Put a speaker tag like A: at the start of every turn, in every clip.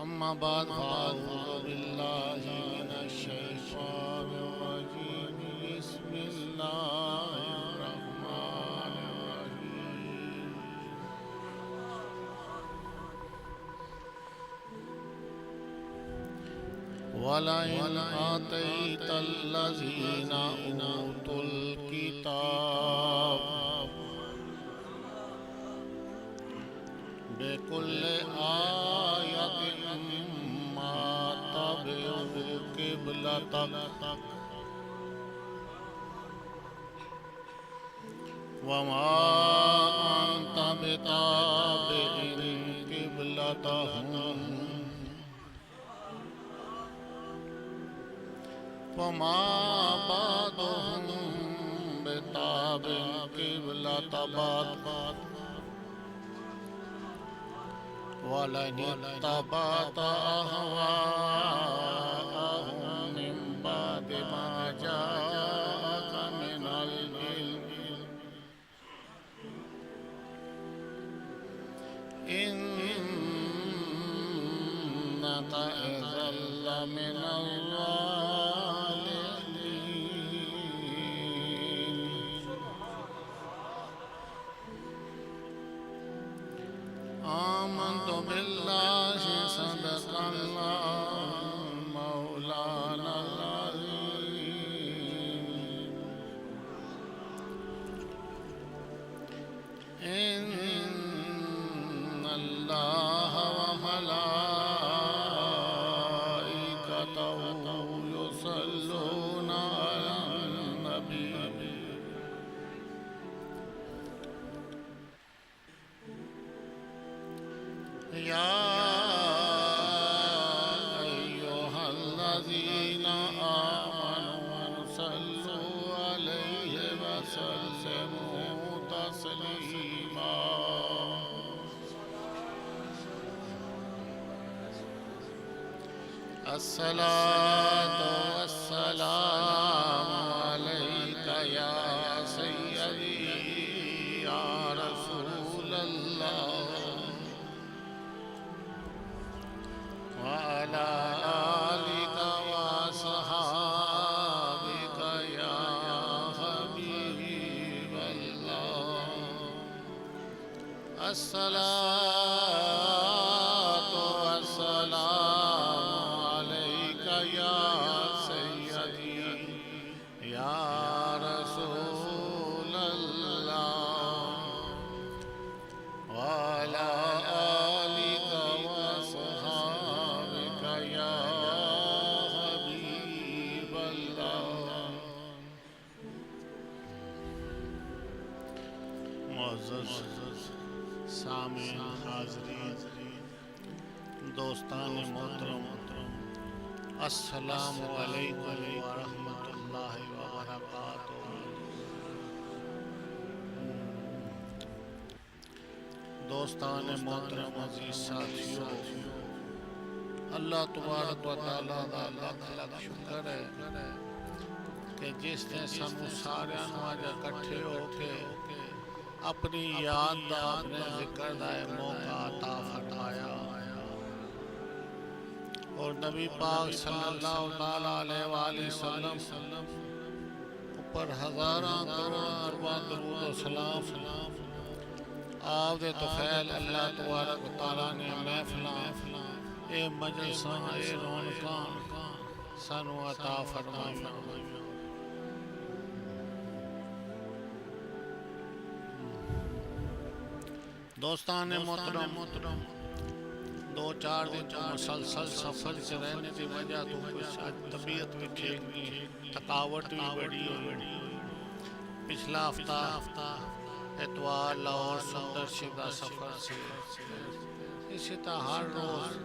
A: أما بعد فأعوذ بالله من الشيطان الرجيم بسم الله الرحمن الرحيم ولئن آتيت الذين أوتوا الكتاب بكل آية ما تبعوا قبلتك وما أنت بتابع قبلتهم وما بعضهم بتابع قبلة بعض ولئن اتبعت أهواءهم من بعد ما جاءك من العلم إنك إذا لمن الظالمين آمنت بالله صدق الله مولانا العظيم إن الله وملائكته يصلون على النبي يا أيها الذين آمنوا صلوا عليه وسلموا تسليما الصلاة والسلام عليك يا سيدي يا رسول الله وعلى آلك وصحابك يا حبيب الله الصلاة والسلام عليك يا سيدي يا رسول الله وعلى آلك وصحابك يا حبيب الله معزز سامعین حاضرین دوستان محترم السلام علیکم ورحمۃ اللہ وبرکاتہ دوستان محترم عزیز ساتھیو اللہ تبارک و تعالیٰ دا لاکھ لاکھ شکر ہے کہ جس نے سانو ساریاں نوں اج اکٹھے ہو کے اپنی یاد دا اپنے ذکر دا موقع عطا فرمایا اور نبی پاک صلی اللہ علیہ وآلہ وسلم اوپر ہزاراں کروڑاں ارباں درود و سلام آپ دے توفیل اللہ تبارک و تعالیٰ نے محفلاں اے مجلساں اے رونقاں سانو عطا فرمائیاں دوستان محترم دو چار دن تو مسلسل سفر سے رہنے کی وجہ تو کچھ طبیعت بھی ٹھیک نہیں تھکاوٹ بھی بڑی ہوئی پچھلا ہفتہ اتوار لاہور سندر شیوا سفر سے اسی طرح ہر روز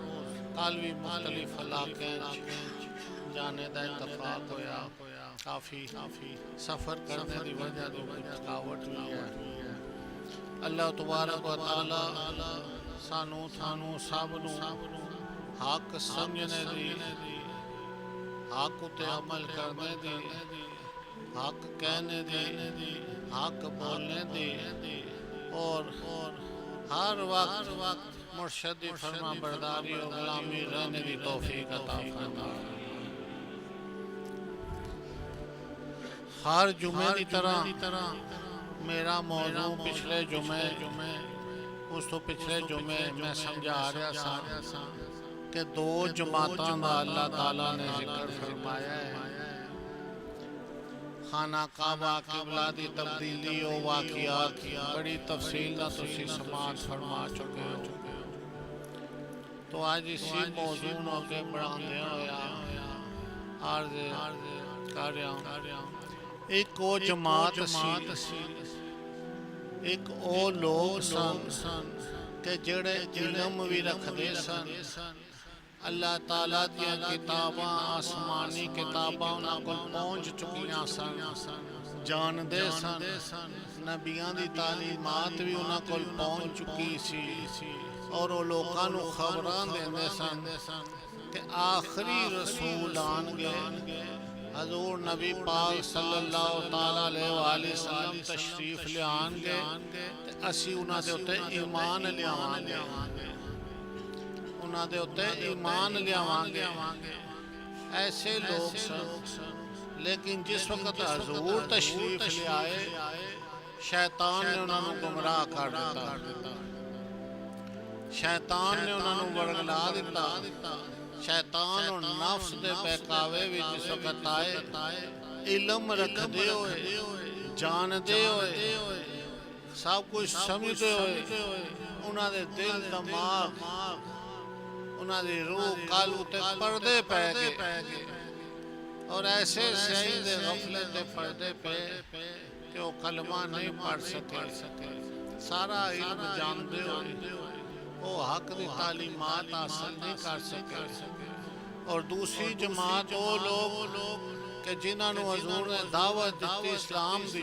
A: کل بھی مختلف علاقے جانے دا اتفاق ہویا کافی سفر کرنے کی وجہ تو تھکاوٹ بھی ہے اللہ تبارک و تعالی سانو سب نو حق سمجھنے دی حق تے عمل کرنے دی حق کہنے دی حق بولنے دی اور ہر وقت مرشد دی فرما برداری و غلامی رہنے دی توفیق عطا فرما۔ ہر جمعے دی طرح میرا موضوع پچھلے جمعے اس تو پچھلے جمعے میں سمجھا رہا سا کہ دو جماعتاں دا اللہ تعالیٰ نے ذکر فرمایا ہے۔ خانہ کعبہ قبلہ دی تبدیلی و واقعات بڑی تفصیل دا تسی سماعت فرما چکے ہو۔ تو آج اسی موضوع نو کے بڑھاندے ہویا عرض کر رہا ہوں۔ ایک او جماعت سی، ایک او لوگ سن کہ جڑے علم بھی رکھ دے سن، اللہ تعالیٰ دیا کتاباں آسمانی کتاباں انہاں کو پہنچ چکیاں سن، جان دے سن، نبیان دی تعلیمات بھی انہاں کو پہنچ چکی سی، اور وہ لوگاں نو خبران دیندے سن کہ آخری رسول آن گے، حضور نبی پاک صلی اللہ تعالیٰ علیہ وآلہ وسلم تشریف لے آن گے، اسی انہاں دے ہوتے ایمان لے آن گے، انہاں دے ہوتے ایمان لے آن گے۔ ایسے لوگ سن، لیکن جس وقت حضور تشریف لے آئے شیطان نے انہاں نو گمراہ کر دیتا، شیطان نے انہاں نو ورگلا دیتا، شیطان اور نفس دے بہکاوے بھی جس وقت آئے، علم رکھ دے ہوئے، جان دے ہوئے، سب کچھ سمجھتے ہوئے، انہاں دے دل دماغ، انہاں دی روح قلب تے پردے پہ گئے، اور ایسے سعید غفلت دے پردے پہ کہ وہ کلمہ نہیں پڑھ سکے، سارا علم جان دے ہوئے وہ حق دی تعلیمات حاصل نہیں کر سکے۔ اور دوسری جماعت وہ لوگ کہ جنہاں نو حضور نے دعوت دیتی اسلام دی،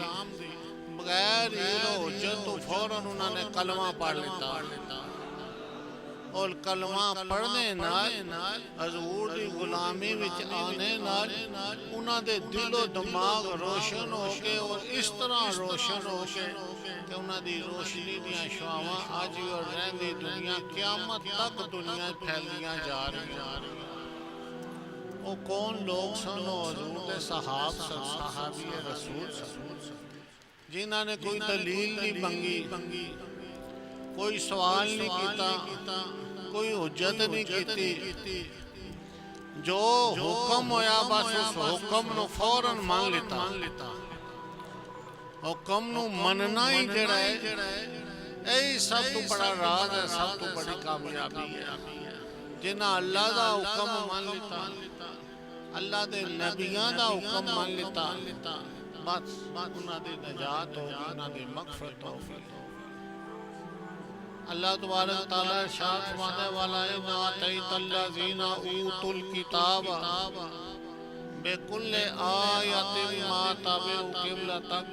A: بغیر علم حجت تو فوراً انہاں نے کلمہ پڑھ لیتا، اور کلمہ پڑھنے نال حضور دی غلامی وچ آنے نال انہاں دے دل و دماغ روشن ہو کے، اور اس طرح روشن ہو کے کہ انہاں دی روشنی دیاں شعاواں آج بھی اور رہندی دنیا قیامت تک دنیا پھیلدیاں جا رہی ہیں۔ وہ کون لوگ سن؟ حضور دے صحابی رسول سن، جنہاں نے کوئی دلیل نہیں منگی، کوئی سوال نہیں کیتا، کوئی حجت نہیں کیتی، جو حکم ہویا بس اس حکم نو فوراً مان لیتا، حکم نو مننا ہی جڑا ہے اے سب تو بڑا راز ہے، سب تو بڑی کامیابی ہے۔ جنہاں اللہ دا حکم مان لیتا، اللہ دے نبیان دا حکم مان لیتا، بس انہاں دی نجات ہوگی، انہاں دی مغفرت ہوگی۔ اللہ تبارک تعالیٰ ارشاد فرمانے والا ہے اِنَّ آتَيْتَ الَّذِينَ أُوتُوا الْكِتَابَ بِكُلِّ آیَةٍ مَا تَبِعُوا قِبْلَتَكَ،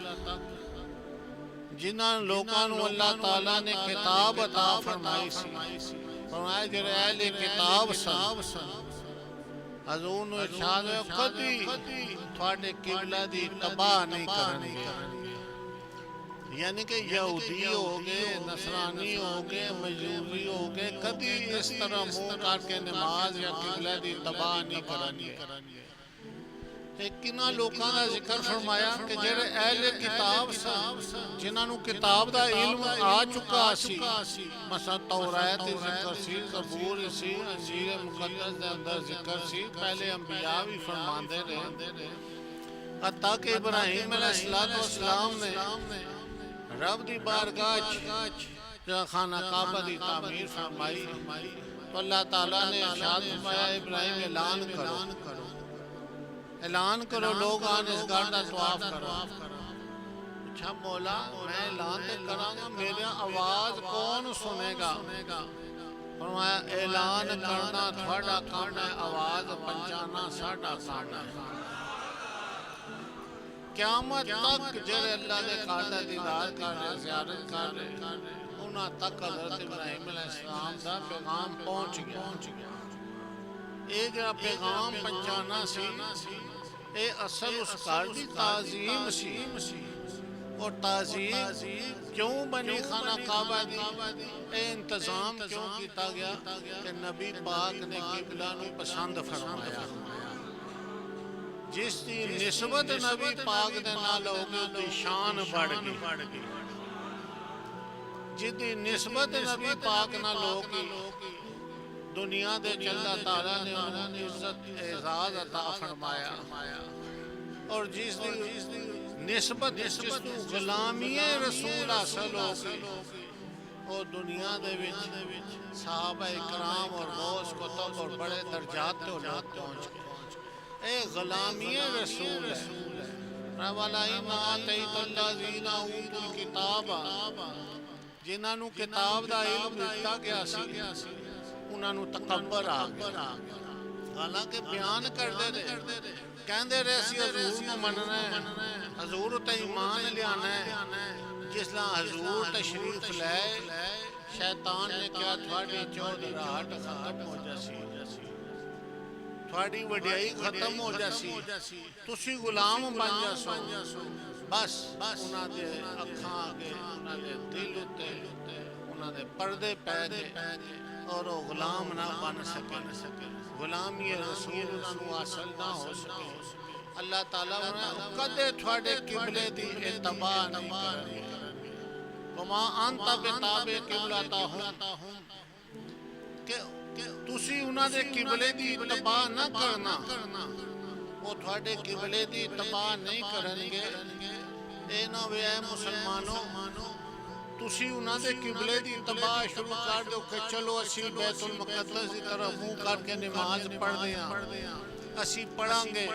A: جنہاں لوگاں نو اللہ تعالیٰ نے کتاب عطا فرمائی سی، فرمایا جڑے اہل کتاب سن، حضور نے ارشاد ہے کدی تھوڑے قبلہ دی تباہ نہیں کرنگے، یعنی کہ یہودی ہوگے، نصرانی ہوگے، مجوسی ہوگے، کدی اس طرح منہ کر کے نماز یا قبلہ دی تباہ نہیں کرنگے۔ کنہ لوکاں دا ذکر فرمایا کہ جڑے اہل کتاب سن، جنہاں نو کتاب دا علم آ چکا سی، مثلا توریت ذکر سی، زبور سی، انجیل مقدس دے اندر ذکر سی، پہلے انبیاء بھی فرماندے رہے، حتیٰ کہ ابراہیم علیہ السلام نے رب دی بارگاہ جہاں خانہ کعبہ دی تعمیر فرمائی، تو اللہ تعالیٰ نے ارشاد فرمایا ابراہیم اعلان کرو لوگ آن اس گھر دا طواف کرو۔ اچھا مولا میں اعلان تے کراں گا، میرے آواز کون سنے گا؟ فرمایا اعلان کرنا تھوڑا کام ہے، آواز پہنچانا ساڈا کام ہے۔ قیامت تک جڑے اللہ دے گھر دا دیدار کر رہے، زیارت کر رہے، انہاں تک حضرت ابراہیم علیہ السلام دا پیغام پہنچ گیا۔ اے جڑا پیغام پہنچانا سی، اے اصل اس گھر دی تعظیم سی، اور تعظیم کیوں بنی خانہ کعبہ دی؟ اے انتظام کیوں کیتا گیا کہ نبی پاک نے قبلہ نو پسند فرمایا. جس دی نسبت نبی پاک دے نال ہوگی اس دی شان بڑھ گئی. جس دی نسبت نبی پاک نال ہوگی دنیا دے اللہ تعالیٰ نے انہوں نے عزت اعزاز عطا فرمایا. اور جس دی نسبت جس کو غلامی رسول حاصل ہوگی اور دنیا دے وچ صحابہ اکرام اور غوث کتب اور بڑے درجات تے لوگ پہنچ گئے. اے غلامی رسول ہے. وَلَئِنْ آتَيْتَ الَّذِينَ أُوتُوا الْكِتَابَ جنہاں نو کتاب دا علم دتا گیا سی انہاں نو تکبر آ گیا. حالانکہ بیان کردے رہے کہندے رہے سی حضور نو مننا ہے, حضور تے ایمان لیانا ہے. جس لئے حضور تشریف لائے شیطان نے کیا تھوڑی چودراہٹ ختم ہو جاسی, تھوڑی وڈیائی ختم ہو جاسی, تسی غلام بن جاسو. بس انہاں دے اکھاں آگے انہاں دے دل اتے انہاں دے پردے پے گئے اور وہ غلام نہ بن سکے. غلامی رسول انہاں نو حاصل نہ ہو سکے. اللہ تعالیٰ نے کدے تھوڑے قبلے دی اتباع نہیں کرنی. وما انت بتابع قبلتہم کہ تسی انہاں دے قبلے دی اتباع نہ کرنا, وہ تھوڑے قبلے دی اتباع نہیں کرنگے. اے نہ وے اے مسلمانوں تسی انہاں دے قبلے دی اتباع شروع کر دو کہ چلو اسی بیت المقدس دی طرف منہ کر کے نماز پڑھ دیاں, اسی پڑھاں گے,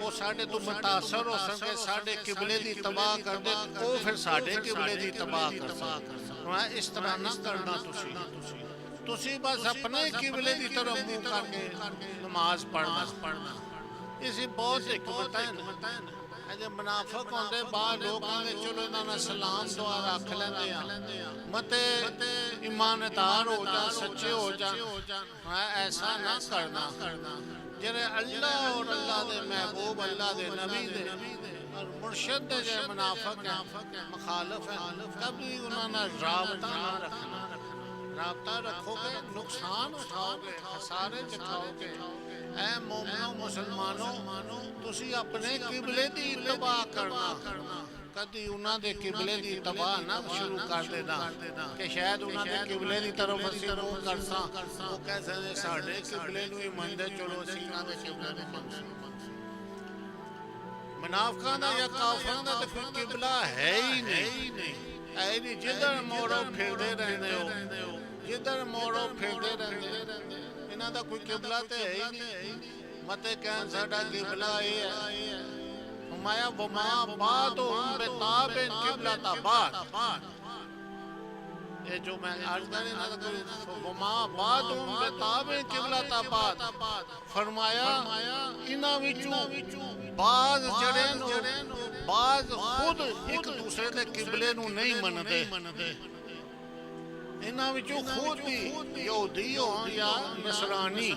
A: وہ ساڑھے تو متاثر ہو سکے ساڑھے قبلے دی اتباع کر دے, وہ پھر ساڑھے قبلے دی اتباع کر سکے. اس طرح نہ کرنا تسی بس اپنے قبلے دی طرف منہ کر کے نماز پڑھنا. اسی بہت حکمت ہے. جب منافق ہوندے بعد لوگ آگے چلو انہاں سلام دعا رکھ لیندے ہیں متے ایماندار ہو جا سچے ہو جا. ایسا نہ کرنا. جرے اللہ اور اللہ دے محبوب اللہ دے نبی دے اور مرشد دے جے منافق ہیں مخالف ہیں کبھی انہوں نے رابطہ نہ رکھنا. رابطہ رکھو گے نقصان اٹھاؤ گے, خسارے چکھاؤ گے. اے مومنوں مسلمانوں تسی اپنے قبلے دی اتباع کرنا, کدی انہاں دے قبلے دی اتباع نہ شروع کر دینا کہ شاید انہاں دے قبلے دی طرف اسی منہ کرساں وہ کہتے ہیں ساڑھے قبلے نو ہی مندے چلو اسی انہاں دے قبلے نو مندے. منافقاں دا یا کافراں دا تے کوئی قبلہ ہے ہی نہیں. اے نہیں جدھر موڑو پھردے رہندے ہو, جدھر موڑو پھردے رہندے انہاں دا کوئی قبلہ تے ہے ہی نہیں. متے کہن ساڑھا قبلہ ہی ہے. فرمایا وما بعدہم بتابع قبلۃ بعد. یہ جو میں عرض کریں وما بعدہم بتابع قبلۃ بعد فرمایا انہاں وچوں بعض جڑے نو بعض خود ایک دوسرے دے قبلے نو نہیں مندے. انہاں وچوں خود بھی یہودی ہوں یا نصرانی,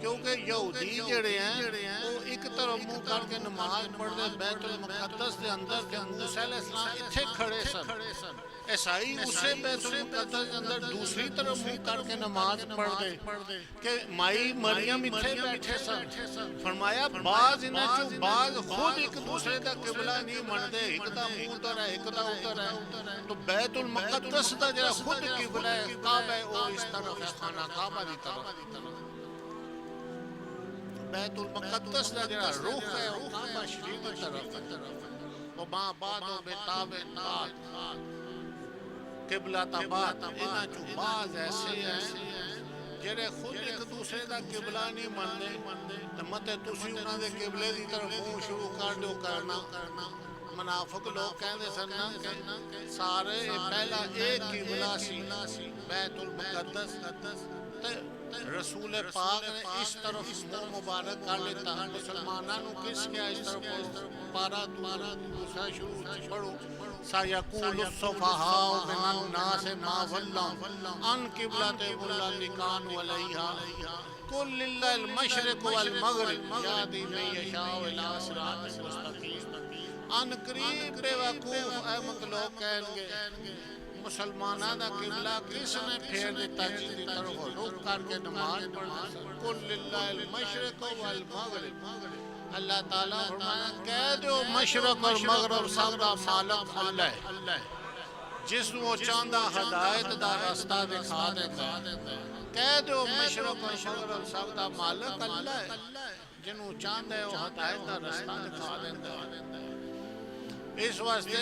A: کیونکہ یہودی جڑے ہیں وہ ایک طرف منہ کر کے نماز پڑھ دے بیت المقدس دے اندر کہ موسیٰ علیہ السلام اتھے کھڑے سن. عیسائی اسے بیت المقدس دے اندر دوسری طرف منہ کر کے نماز پڑھ دے کہ مائی مریم اتھے بیٹھے سن. فرمایا بعض انہاں چوں بعض خود ایک دوسرے دا قبلہ نہیں مندے, ایک دا منہ ادھر ہے ایک دا ادھر ہے. تو بیت المقدس دا جڑا خود قبلہ ہے کعبہ ہے وہ اس طرف ہے خانہ کعبہ دی طرف. بیت المقدس دا جڑا روح ہے وہ کعبہ شریف دی طرف. وما بعدہم بتابع قبلۃ بعد انہاں چوں بعض ایسے ہیں جڑے خود ایک دوسرے دا قبلہ نہیں مندے تے متے تسی انہاں دے قبلے دی طرف منہ شروع کر دو کرنا. منافق لوگ کہندے سن کہ سارے پہلا ایک قبلہ سی بیت المقدس تے رسول پاک نے اس طرف منہ مبارک کر لیتا. مسلمانوں نو کس کیا اس طرف پارا دوسرا شروع پڑھو سَيَقُولُ السُّفَهَاءُ مِنَ النَّاسِ مَا وَلَّاهُمْ عَنْ قِبْلَتِهِمُ الَّتِي كَانُوا عَلَيْهَا قُلْ لِلَّهِ الْمَشْرِقُ وَالْمَغْرِبُ يَهْدِي مَن يَشَاءُ إِلَىٰ صِرَاطٍ مُّسْتَقِيمٍ. ان قریب بے وقوف احمد لوگ کہیں گے مسلمانہ دا قبلہ کس نے پھیر دیتا جس دی طرف رخ کر کے نماز پڑھنا قل للہ المشرق والمغرب اللہ تعالیٰ فرمایا کہہ دو مشرق اور مغرب سب دا مالک اللہ ہے جس وہ چاندہ ہدایت دا راستہ دکھا دیتا کہہ دو مشرق اور مغرب سب دا مالک اللہ ہے جنہوں چاندہ ہے وہ ہدایت دا راستہ دکھا دیتا اس واسطے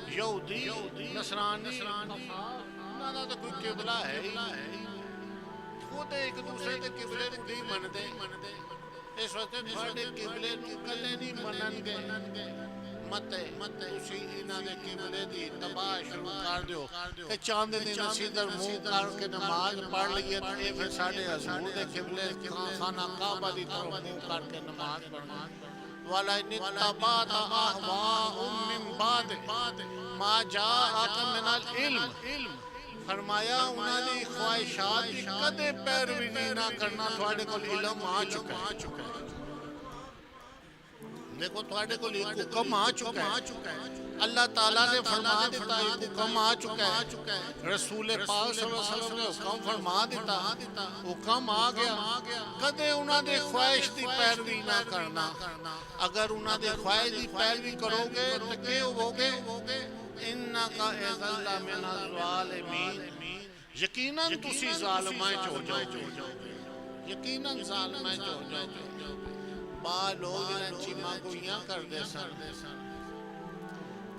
A: یہودی نصرانی انہاں دا کوئی قبلہ ہے ہی خود ایک دوسرے دے قبلے نوں نہیں مندے اس واسطے تھوڑے قبلے نوں کلے نہیں منن گے مت تسی انہاں دے قبلے دی تباہ شروع کر دیو کہ چاند دے نصیدر منہ کر کے نماز پڑھ لئیے تو اے پھر ساڈے حضور دے قبلے خانہ کعبہ دی طرف منہ کر کے نماز پڑھنا وَلَئِنِ اتَّبَعْتَ أَهْوَاءَهُم مِّن بَعْدِ مَا جَاءَكَ مِنَ الْعِلْمِ فرمایا انہاں دی خواہشات دی کدے پیروی نہ کرنا تھوڑے کو علم آ چکا ہے دیکھو تھوڑے کو حکم آ چکا ہے اللہ تعالیٰ نے فرما دیتا حکم آ چکا ہے رسول پاک صلی اللہ علیہ وسلم نے حکم فرما دیتا حکم آ گیا کدے انہاں دے خواہش دی پیروی نہ کرنا اگر انہاں دے خواہش دی پیروی کرو گے تو کیا ہوگے انکا اذل من الظالمین یقیناً تسی ظالمائیں ہو جاؤ یقیناً ظالمائیں ہو جاؤ با لوگ انہیں چیمہ گویاں کر دے سن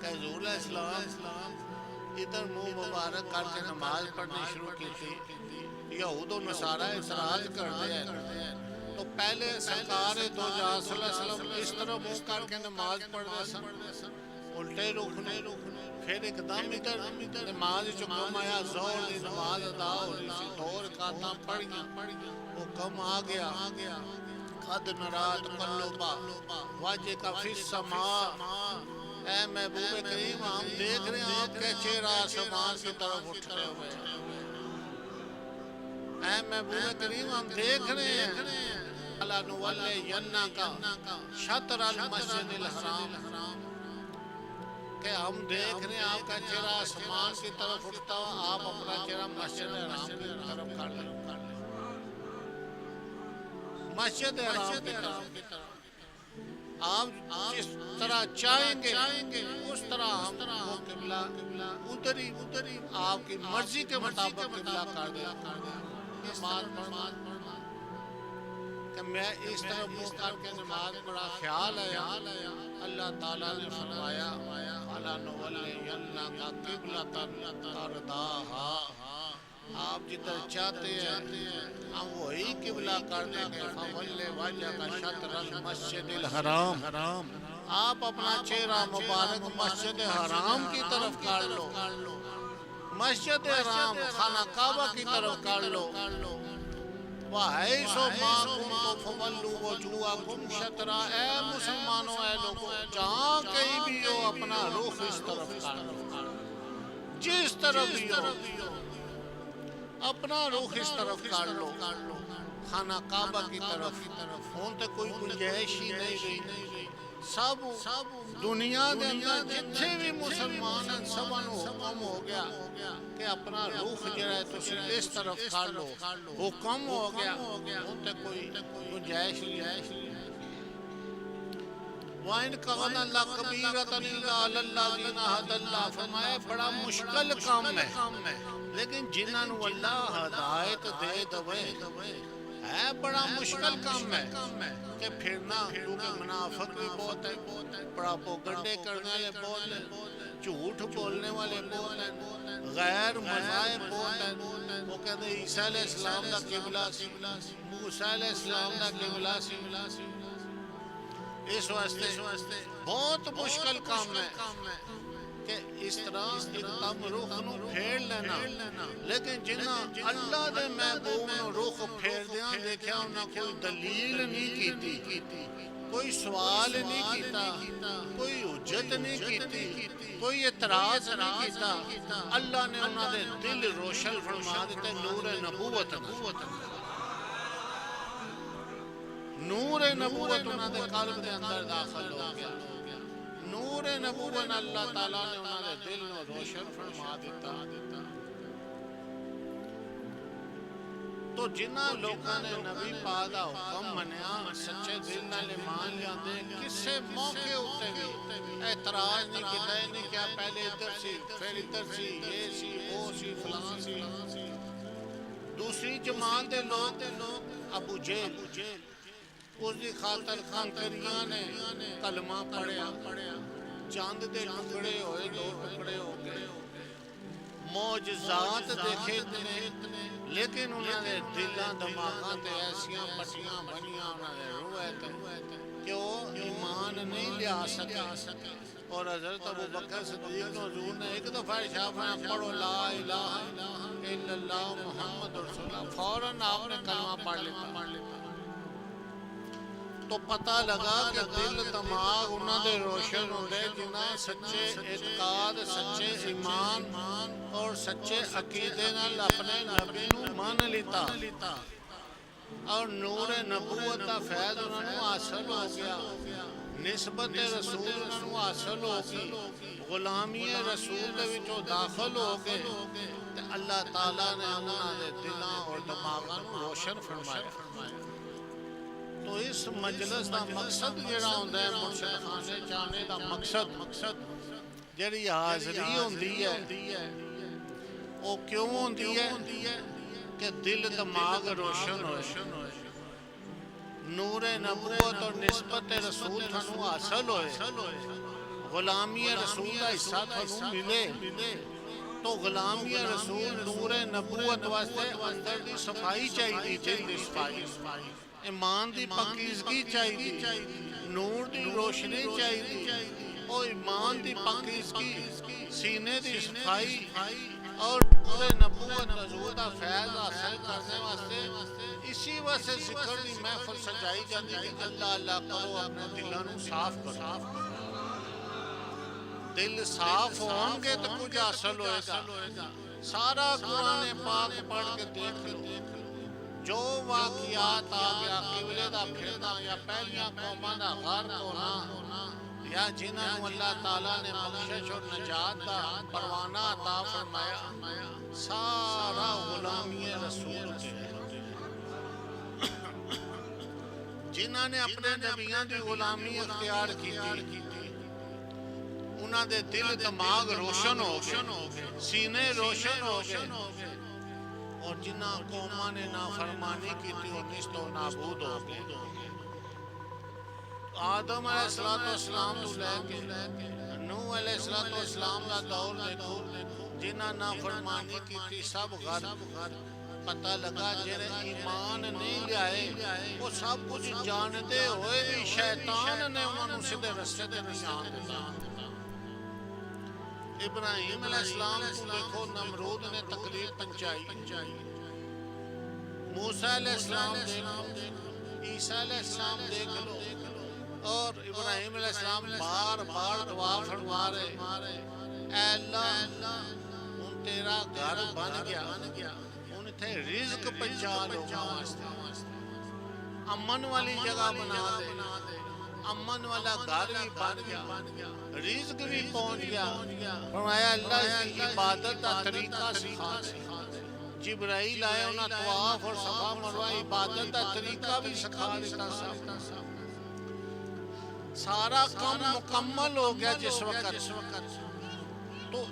A: کہ حضور علیہ السلام ادھر منہ مبارک کر کے نماز پڑھنی شروع کی تھی یہود و نصارہ اعتراض کر دے تو پہلے سرکار دو جہاں صلی اللہ علیہ وسلم اس طرح منہ کر کے نماز پڑھ دے سن الٹے رکھنے پھر ایک دم ادھر نماز چکم آیا زور دی نماز ادا ہو رہی سی دو رکعتاں پڑھ گیا حکم آ گیا قد نرات قلوبا واجہ کا فی السماء اے محبوب کریم ہم دیکھ رہے ہیں آپ کے چہرہ آسمان کی طرف اٹھتے ہوئے اے محبوب کریم ہم دیکھ رہے ہیں اللہ نولی ینہ کا شطر المسجد الحرام کہ ہم دیکھ رہے ہیں آپ کا چہرہ آسمان کی طرف اٹھتا ہوا آپ اپنا چہرہ مسجد الحرام کی طرف کر لیں مسجد الحرام کی طرف آپ جس طرح چاہیں گے اس طرح ہم وہ قبلہ ادھر ہی آپ کی مرضی کے مطابق قبلہ کر دیا نماز پڑھنا کہ میں اس طرح منہ کر کے نماز پڑھا خیال آیا اللہ تعالیٰ نے فرمایا فَلَا نُوَلِّيَنَّكَ قِبْلَةً تَرْضَاهَا آپ جدھر چاہتے ہیں ہم وہی قبلہ کر دیں گے فَوَلِّ وَجْهَكَ شَطْرَ الْمَسْجِدِ الْحَرَامِ آپ اپنا چہرہ مبارک مسجد حرام کی طرف کر لو مسجد حرام خانہ کعبہ کی طرف کر لو وَحَيْثُ مَا كُنْتُمْ فَوَلُّوا وُجُوهَكُمْ شَطْرَهُ اے مسلمانوں اے لوگوں جہاں کہیں بھی ہو اپنا رخ اس طرف کر لو جس طرف بھی ہو اپنا رخ اس طرف کر لو خانہ کعبہ کی طرف ہون تے کوئی گنجائش ہی نہیں رہی سب دنیا دے اندر جتھے بھی مسلمان ہیں سبن حکم ہو گیا کہ اپنا رخ جرائے تسی اس طرف کر لو حکم ہو گیا ہون تے کوئی گنجائش نہیں وَإِنْ كَانَ لَكَبِيرَةً إِلَّا عَلَى الَّذِينَ هَدَى اللَّهُ فرمایا بڑا مشکل کام ہے لیکن جنہاں نو اللہ ہدایت دے دوے ہے بڑا مشکل کام ہے کہ پھرنا کیونکہ منافق بھی بہت ہے پراپوگنڈے کرنے والے بہت ہیں جھوٹ بولنے والے بہت ہیں غیر مذاہب بہت ہیں وہ کہتے ہیں عیسیٰ علیہ السلام دا قبلہ سی موسیٰ علیہ السلام دا قبلہ سی اس واسطے بہت مشکل کام ہے کہ اس طرح ایک دم رخ نو پھیر لینا لیکن جنہاں اللہ دے محبوب نو رخ پھیر دیاں دیکھیا انہاں کوئی دلیل نہیں کیتی کوئی سوال نہیں کیتا کوئی حجت نہیں کیتی کوئی اعتراض نہیں کیتا اللہ نے انہاں دے دل روشن فرما دیتے نور نبوت نور نبوت انہاں دے قلب دے اندر داخل ہو گیا نور نبوت اللہ تعالیٰ نے انہوں نے دل نو روشن فرما دیتا تو جنہ لوگوں نے نبی پاک دا حکم منیا سچے دل نال ایمان لیاندے کسے موقع ہوتے بھی اعتراض نہیں کیتا نہیں کیا پہلے ادھر سی پھر ادھر سی یہ سی وہ سی فلاں سی دوسری جماعت دے لوگ ابو جہل اس دی خاطر کنکریاں نے کلمہ پڑھیا چاند دے ٹکڑے ہوئے دو ٹکڑے ہو گئے معجزات دیکھے لیکن انہوں نے دلاں دماغاں تے ایسیاں پٹیاں بنیاں انہوں نے روئے کہ وہ ایمان نہیں لیا سکے اور حضرت ابو بکر صدیق حضور نے ایک دفعہ ارشاد فرمایا پڑھو لا الہ الا اللہ محمد رسول اللہ فوراً آپ نے کلمہ پڑھ لیتا تو پتہ لگا کہ دل دماغ انہوں نے روشن ہوندے جنہاں سچے اعتقاد سچے ایمان اور سچے عقیدے نال اپنے نبی نو مان لیتا اور نور نبوت دا فیض انہوں نے حاصل ہو گیا نسبت رسول انہوں نے حاصل ہو گئی غلامی رسول دے وچوں داخل ہو گئے تے اللہ تعالیٰ نے انہوں نے دلاں اور دماغاں روشن فرمایا تو اس مجلس دا مقصد جڑا ہوندا ہے مرشد خانے جانے دا مقصد جڑی حاضری ہوندی ہے وہ کیوں ہوندی ہے کہ دل دماغ روشن ہوئے نور نبوت اور نسبت رسول تھانو حاصل ہوئے غلامی رسول دا حصہ تھانو ملے تو غلامی رسول نور نبوت واسطے اندر دی صفائی چاہیے دل دی صفائی ایمان دی پاکیزگی چاہیے نور دی روشنی چاہیے اور ایمان دی پاکیزگی سینے دی صفائی اور نور نبوت حضور دا فیض حاصل کرنے واسطے اسی واسطے ذکر دی محفل سجائی جاتی کہ اللہ اللہ کرو اپنے دلوں نو صاف کرو دل صاف ہوں گے تو کچھ حاصل ہوئے گا سارا قرآن پاک پڑھ کے دیکھ لو جو واقعات آ گیا قبلے دا پھرنا یا پہلیاں قوماں دا غرق ہونا یا جنہوں اللہ تعالیٰ نے بخشش اور نجات دا پروانہ عطا فرمایا سارا غلامی رسول کے جنہوں نے اپنے نبیوں دی غلامی اختیار کی تھی انہاں دے دل دماغ روشن ہو گئے سینے روشن ہو گئے اور جنہ قوماں نے نافرمانی کی تھی وہ نیست و نابود ہو گئے آدم علیہ السلام تو لے کے نوح علیہ السلام دا دور دیکھو جنہ نافرمانی کی تھی سب غرق پتہ لگا جنہیں ایمان نہیں لائے وہ سب کچھ جانتے ہوئے بھی شیطان نے انہوں سدھے رستے دے نہیں آن دیتا ابراہیم علیہ السلام کو دیکھو نمرود نے تکلیف پہنچائی موسیٰ علیہ السلام دیکھو عیسیٰ علیہ السلام دیکھ لو اور ابراہیم علیہ السلام بار بار دعا فرما رہے اے اللہ ان تیرا گھر بن گیا ان تھے رزق پہنچا لو امن والی جگہ بنا دے امن والا گھر بھی بن گیا رزق بھی پہنچ گیا فرمایا اللہ کی عبادت کا طریقہ سکھا دے جبرائیل آئے انہاں طواف اور صفا مروہ عبادت کا طریقہ بھی سکھا دیتا سارا کام مکمل ہو گیا جس وقت تو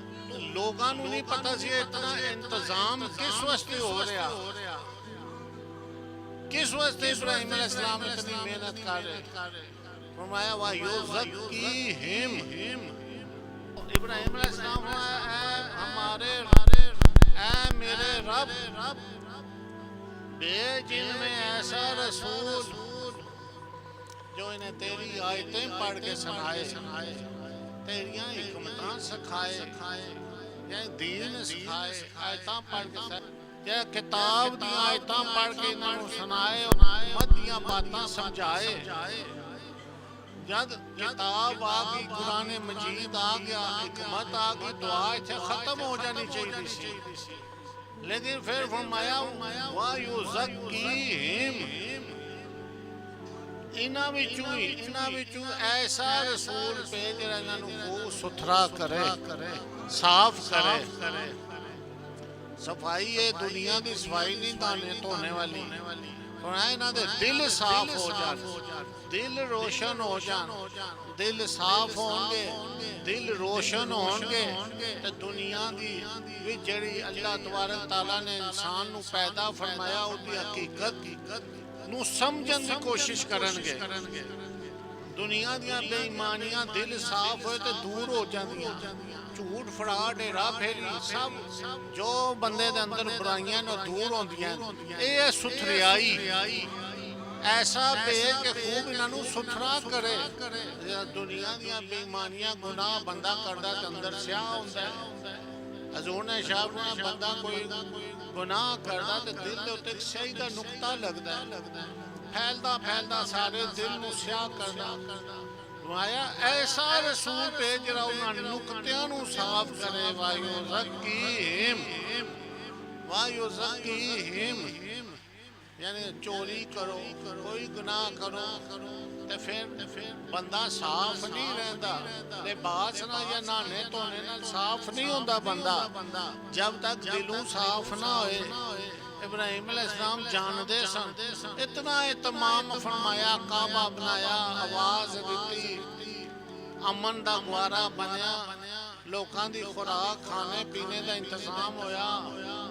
A: لوگاں نو نہیں پتہ سی اتنا انتظام کس واسطے ہو رہا کس واسطے ابراہیم علیہ السلام اتنی محنت کر رہے فرمایا وَيُزَكِّيهِمْ ابراہیم علیہ السلام اے ہمارے اے میرے رب بے جن میں ایسا رسول جو انہیں تیری آیتیں پڑھ کے سنائے تیریاں حکمتاں سکھائے یا دین سکھائے آیتاں پڑھ کے سنائے یا کتاب دی آیتاں پڑھ کے انہوں سنائے امت دیاں باتاں سمجھائے جب کتاب آگئی قرآن مجید آگیا حکمت آگئی دعا چھے ختم ہو جانی چاہیے سی لیکن پھر فرمایا وَيُزَكِّيهِمْ انہاں وچوں ایسا رسول بھیج جڑا انہاں نوں خوب ستھرا کرے صاف کرے صفائی ہے دنیا دی صفائی نہیں دھونے والی انہاں دے دل صاف ہو جان دل روشن ہو جان دل صاف ہون گے دل روشن ہون گے تے دنیا دی وچ جڑی اللہ تبارک تعالیٰ نے انسان نو پیدا فرمایا او دی حقیقت نو سمجھن دی کوشش کرن گے دنیا دیاں بے ایمانیاں دل صاف ہوئے تے دور ہو جاندیاں جھوٹ فراڈ ڈیرا پھیری سب جو بندے دے اندر برائیاں نو دور ہوندیاں اے ہے ستھریائی ایسا بھیج کہ خوب انہاں نو ستھرا کرے دنیا دیاں بے ایمانیاں گناہ بندہ کردا تے اندر سیاہ ہوندا ہے حضور نے ارشاد فرمایا بندہ کوئی گناہ کردا تے دل دے اوتے ایک سیاہی دا نقطہ لگدا ہے پھیلدا سارے دل نو سیاہ کردا فرمایا ایسا رسول بھیج رہا انہاں نقطیاں نو صاف کرے وایزکیہم یعنی چوری کرو کوئی گناہ کرو تے پھر بندہ صاف نہیں رہندا لباس نہ یا نہانے دھونے نال صاف نہیں ہوندا بندہ جب تک دلوں صاف نہ ہوئے ابراہیم علیہ السلام جاندے سن اتنا اہتمام فرمایا کعبہ بنایا آواز دتی امن دا گوارا بنیا لوکاں دی خوراک کھانے پینے دا انتظام ہویا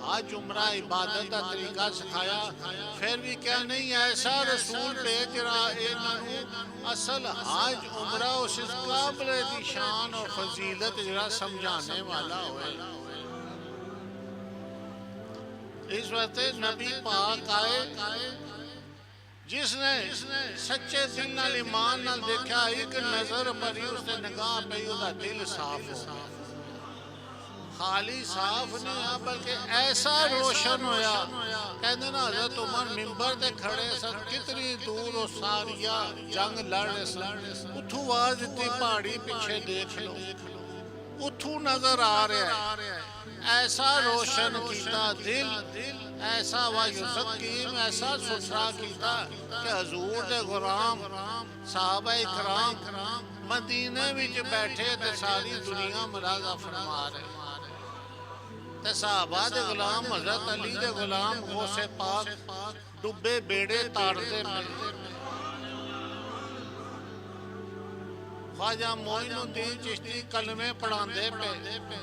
A: آج عمرہ عبادت دا طریقہ سکھایا پھر بھی کیا نہیں ایسا رسول بھیج رہا انہوں اصل حج عمرہ اس قابل دی شان اور فضیلت جرا سمجھانے والا ہوئے اس وقت نبی پاک آئے جس نے سچے دل نال ایمان نال دیکھا ایک نظر پری اس نے نگاہ پہ اس کا دل صاف ہو خالی صاف نہیں ہوا بلکہ ایسا روشن ہویا کہنے نا حضرت عمر ممبر دے کھڑے سن کتنی دور و ساریا جنگ لڑ رہے سن اتھو آواز دیتی پہاڑی پیچھے دیکھ لو اتھو نظر آ رہا ہے ایسا روشن کیتا دل ایسا وایزکیہم ایسا ستھرا کیتا کہ حضور دے غلام صحابہ اکرام مدینے وچ بیٹھے تے ساری دنیا مراضہ فرما رہے تے صحابہ دے غلام حضرت علی دے غلام غوث پاک ڈبے بیڑے تاردے پہ خواجہ معین الدین چشتی کلمے پڑھاندے پہ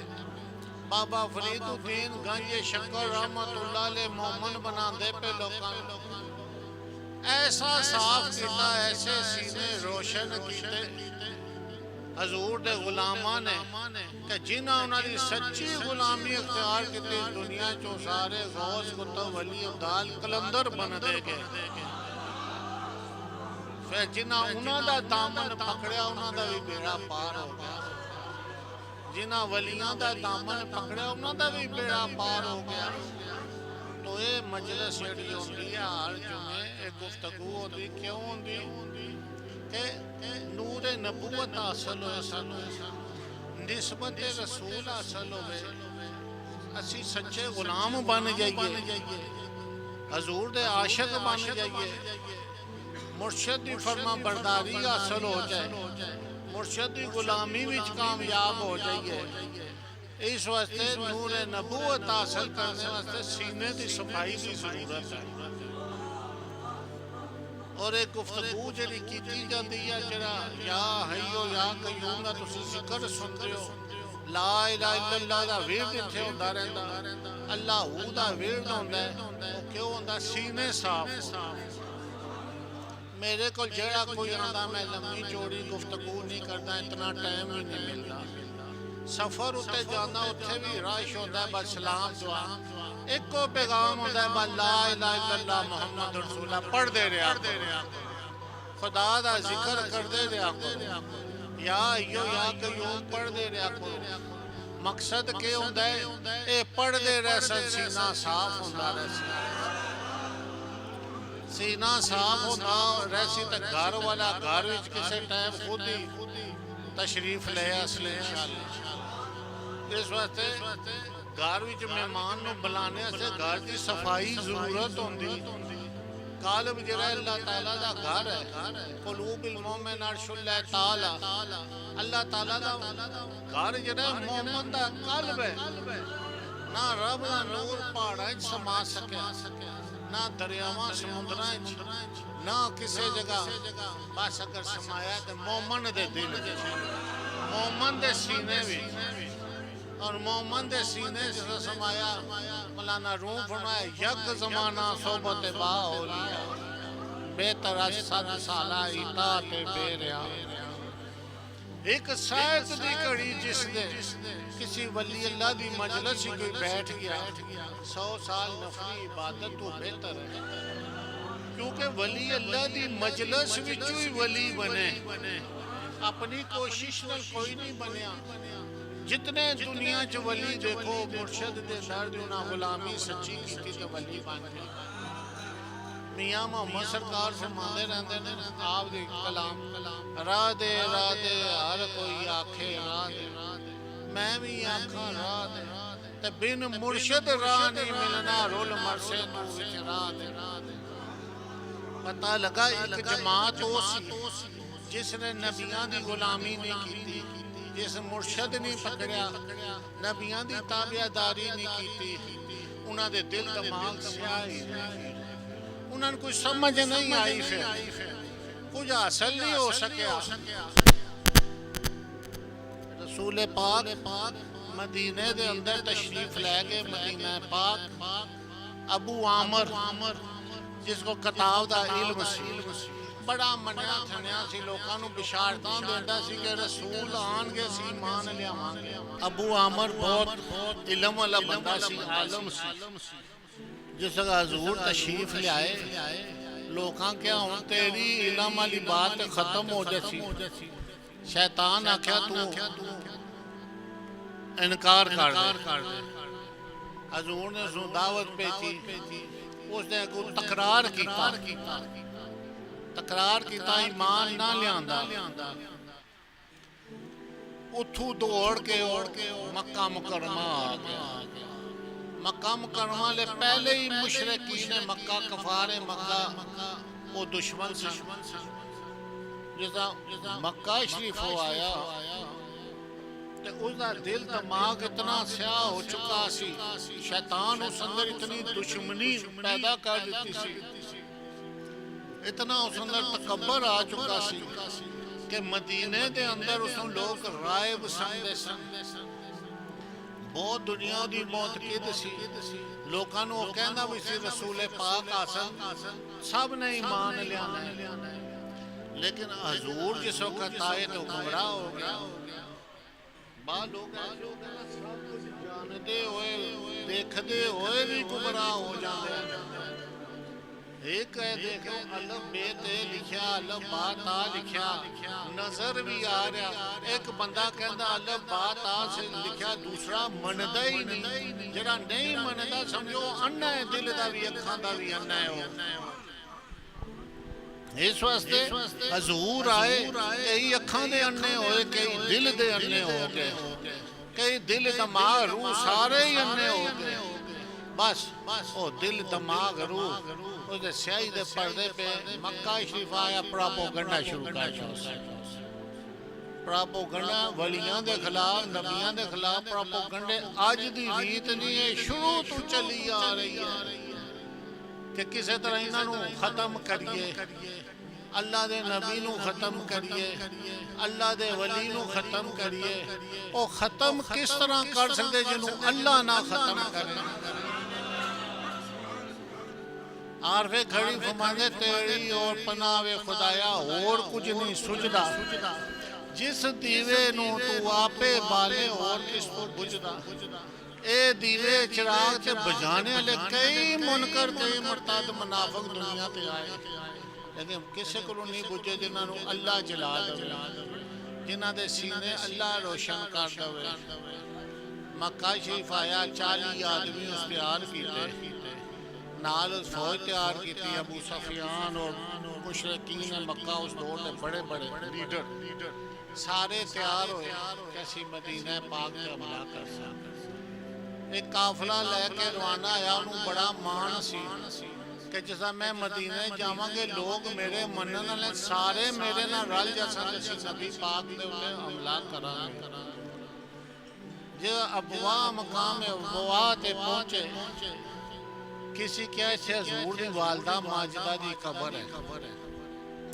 A: بابا فرید الدین گنج شکر رحمت اللہ علیہ مومن بناندے پہ لوکاں ایسا صاف کیتا ایسے سینے روشن کیتے حضور دے غلاماں نے کہ جنہاں انہاں دی سچی غلامی اختیار کیتی دنیا چوں سارے غوث کتب ولی ابدال کلندر بن دے گئے پھر جنہاں انہاں دا دامن پکڑیا انہاں دا بھی بیڑا پار ہو گیا جنہاں ولیاں دا دامن پکڑیا انہاں دا بھی بیڑا پار ہو گیا تو اے مجلس جڑی ہوندی ہے ہر جمعے اے گفتگو ہوندی کیوں ہوندی کہ نور نبوت حاصل ہوئے سن نسبت رسول حاصل ہوئے اسی سچے غلام بن جائیے حضور دے عاشق بن جائیے مرشد دی فرما برداری حاصل ہو جائے مرشد دی غلامی وچ کامیاب ہو جائیے اس واسطے نور نبوت حاصل کرنے واسطے سینے دی صفائی دی ضرورت ہے اور ایک گفتگو جڑی کیتی جاندی ہے جڑا یا حیو یا قیوم دا تسی ذکر سنتے ہو لا الہ الا اللہ دا ورد اتھے ہوندا رہندا اللہ ہو دا ورد ہوندا ہے وہ کیوں ہوندا سینے صاف میرے کو جڑا کوئی آندا میں لمبی چوڑی گفتگو نہیں کرتا اتنا ٹائم ہی نہیں ملتا سفر اتے جانا اتھے بھی رائش ہوتا ہے بس سلام دعا ایک کو پیغام ہوتا ہے بس لا الہ الا اللہ محمد رسول اللہ پڑھ دے رہا خدا دا ذکر کر دے رہا یا ایو یا قیوم پڑھ دے رہا مقصد کے ہوتا ہے اے پڑھ دے رہا سینہ صاف ہوتا رہا سینہ صاف ہوتا رہسی تک گھر والا گھر وچ کسے ٹائم خود ہی تشریف لے اصلے انشاءاللہ اس واسطے گھر وچ مہمان نو بلانے سے گھر دی صفائی ضرورت ہوندی قالب جڑا اللہ تعالیٰ دا گھر ہے، قلوب المومن عرش اللہ تعالیٰ، اللہ تعالیٰ دا گھر جڑا ہے مومن دا قلب ہے۔ نہ رب دا نور پہاڑاں وچ سما سکیا، نہ دریاواں سمندراں وچ، نہ کسی جگہ، بس اگر سمایا تے مومن دے دل وچ، مومن دے سینے وچ، اور مومن دے سینے سے سمایا۔ مولانا روم فرمایا یک زمانہ صحبت با اولیاء، بہتر از 100 سالہ اطاعت بے ریا۔ ایک سائت دی کڑی جس دے کسی ولی اللہ دی مجلس ہی کوئی بیٹھ گیا، 100 سال نفلی عبادت تو بہتر ہے، کیونکہ ولی اللہ دی مجلس وچوں ہی ولی بنے، اپنی کوشش نال کوئی نہیں بنیا۔ جتنے دنیا چ ولی دیکھو مرشد دے در دی انہاں غلامی سچی کیتی تے ولی بن گئے۔ میاں محمد سرکار فرماندے رہندے نے آپ دی کلام، راہ دے ہر کوئی آکھے راہ دے، میں بھی آکھاں راہ دے، تے بن مرشد راہ نہیں ملنا، رول مرشد تو وچ راہ دے۔ پتہ لگا ایک جماعت ہو سی جس نے نبیاں دی غلامی نہیں کیتی، جس مرشد نہیں پکڑیا، نبیاں دی تابعداری نہیں کیتی، انہاں دے دل دماغ سیاہی، انہاں کوئی سمجھ نہیں آئی، پھر کچھ حاصل نہیں ہو سکیا۔ رسول پاک مدینے دے اندر تشریف لے گئے، مدینہ پاک، ابو عامر جس کو کتاب دا علم سی، بڑا منیا تھنیا سی، لوکاں نو بشارتاں دیندا سی کہ رسول آن گے سی ایمان لیاواں گے۔ ابو عامر بہت علم والا بندہ سی، عالم سی۔ جس جگہ حضور تشریف لے آئے، لوکاں کیا ہوں تیری علم والی بات ختم ہو جاسی، شیطان آکھیا تو انکار کر دے۔ حضور نے سو دعوت پہ تھی، اس نے کوئی تقرار کیتا ایمان نہ لیاندا، اتھو دوڑ کے مکہ مکرمہ آ گیا۔ مکہ مکرمہ لے پہلے ہی مشرکین مکہ، کفار مکہ، وہ دشمن سن۔ جیسا مکہ شریف ہو آیا تے اس دا دل دماغ اتنا سیاہ ہو چکا سی، شیطان اس اندر اتنی دشمنی پیدا کر دیتی سی، اتنا اس اندر تکبر آ چکا سی کہ مدینے دے اندر اس لوگ رائب سمجھے سن، بہت دنیا دی موت قید سی، لوکاں نو کہندا بھی سی رسول پاک آسن، سب نے ایمان لیانا ہے، لیکن حضور جس وقت آئے تو گمراہ ہو گیا۔ بعض لوگ سب کچھ جاندے ہوئے دیکھدے ہوئے بھی گمراہ ہو جاندے ہیں۔ ایک ہے دیکھو الف بے تے لکھیا، الف با تا لکھیا، نظر بھی آ رہا، ایک بندہ کہندا الف با تا سے لکھیا، دوسرا مندا ہی نہیں، جڑا نہیں مندا سمجھو انا ہے، دل دا بھی اکھاں دا بھی انا ہے۔ اس واسطے حضور آئے، کئی اکھاں دے انے ہوئے، کئی دل دے انے ہو گئے، کئی دل دماغ روح سارے ہی انے ہو گئے۔ بس وہ دل دماغ روح اس دے سیاہی دے پردے پہ مکہ شریف آیا، پراپوگنڈا شروع کر دیا۔ پراپوگنڈا ولیاں دے خلاف، نبیاں دے خلاف پراپوگنڈے آج دی ریت نہیں ہے، شروع تو چلی آ رہی ہے کہ کسی طرح انہاں نو ختم کریے، اللہ دے نبی نو ختم کریے، اللہ دے ولی نو ختم کریے۔ او ختم کس طرح کر سکتے جنہوں اللہ نہ ختم کرے؟ عارف کھڑی فرماندے تیری اور پناہ خدایا اور کچھ نہیں سجدہ، جس دیوے نو تو آپے بالے اور کس کو بجدہ۔ اے دیوے چراغ تے بجانے والے کئی منکر کئی مرتد منافق دنیا تے آئے، لیکن کسے کو نہیں بجے جنہاں نو اللہ جلا دے، جنہاں دے سینے اللہ روشن کر دے۔ مکہ شریف آیا، 40 آدمی اس تیار کیتے، نال فوج تیار کیتی، ابو سفیان اور مشرکین مکہ اس دور دے بڑے بڑے لیڈر سارے تیار ہوئے کہ اسی مدینہ پاک تے حملہ کر سکتے۔ ایک قافلہ لے کے روانہ آیا، انہوں بڑا مان سی، کہ جسا میں مدینے جاواں گے لوگ میرے منن والے سارے میرے نال رل جسن اسی نبی پاک دے اوتے حملہ کران گے جو ابوا مقام ابوا تے پہنچے کسی کیا سے حضور دی والدہ ماجدہ دی قبر ہے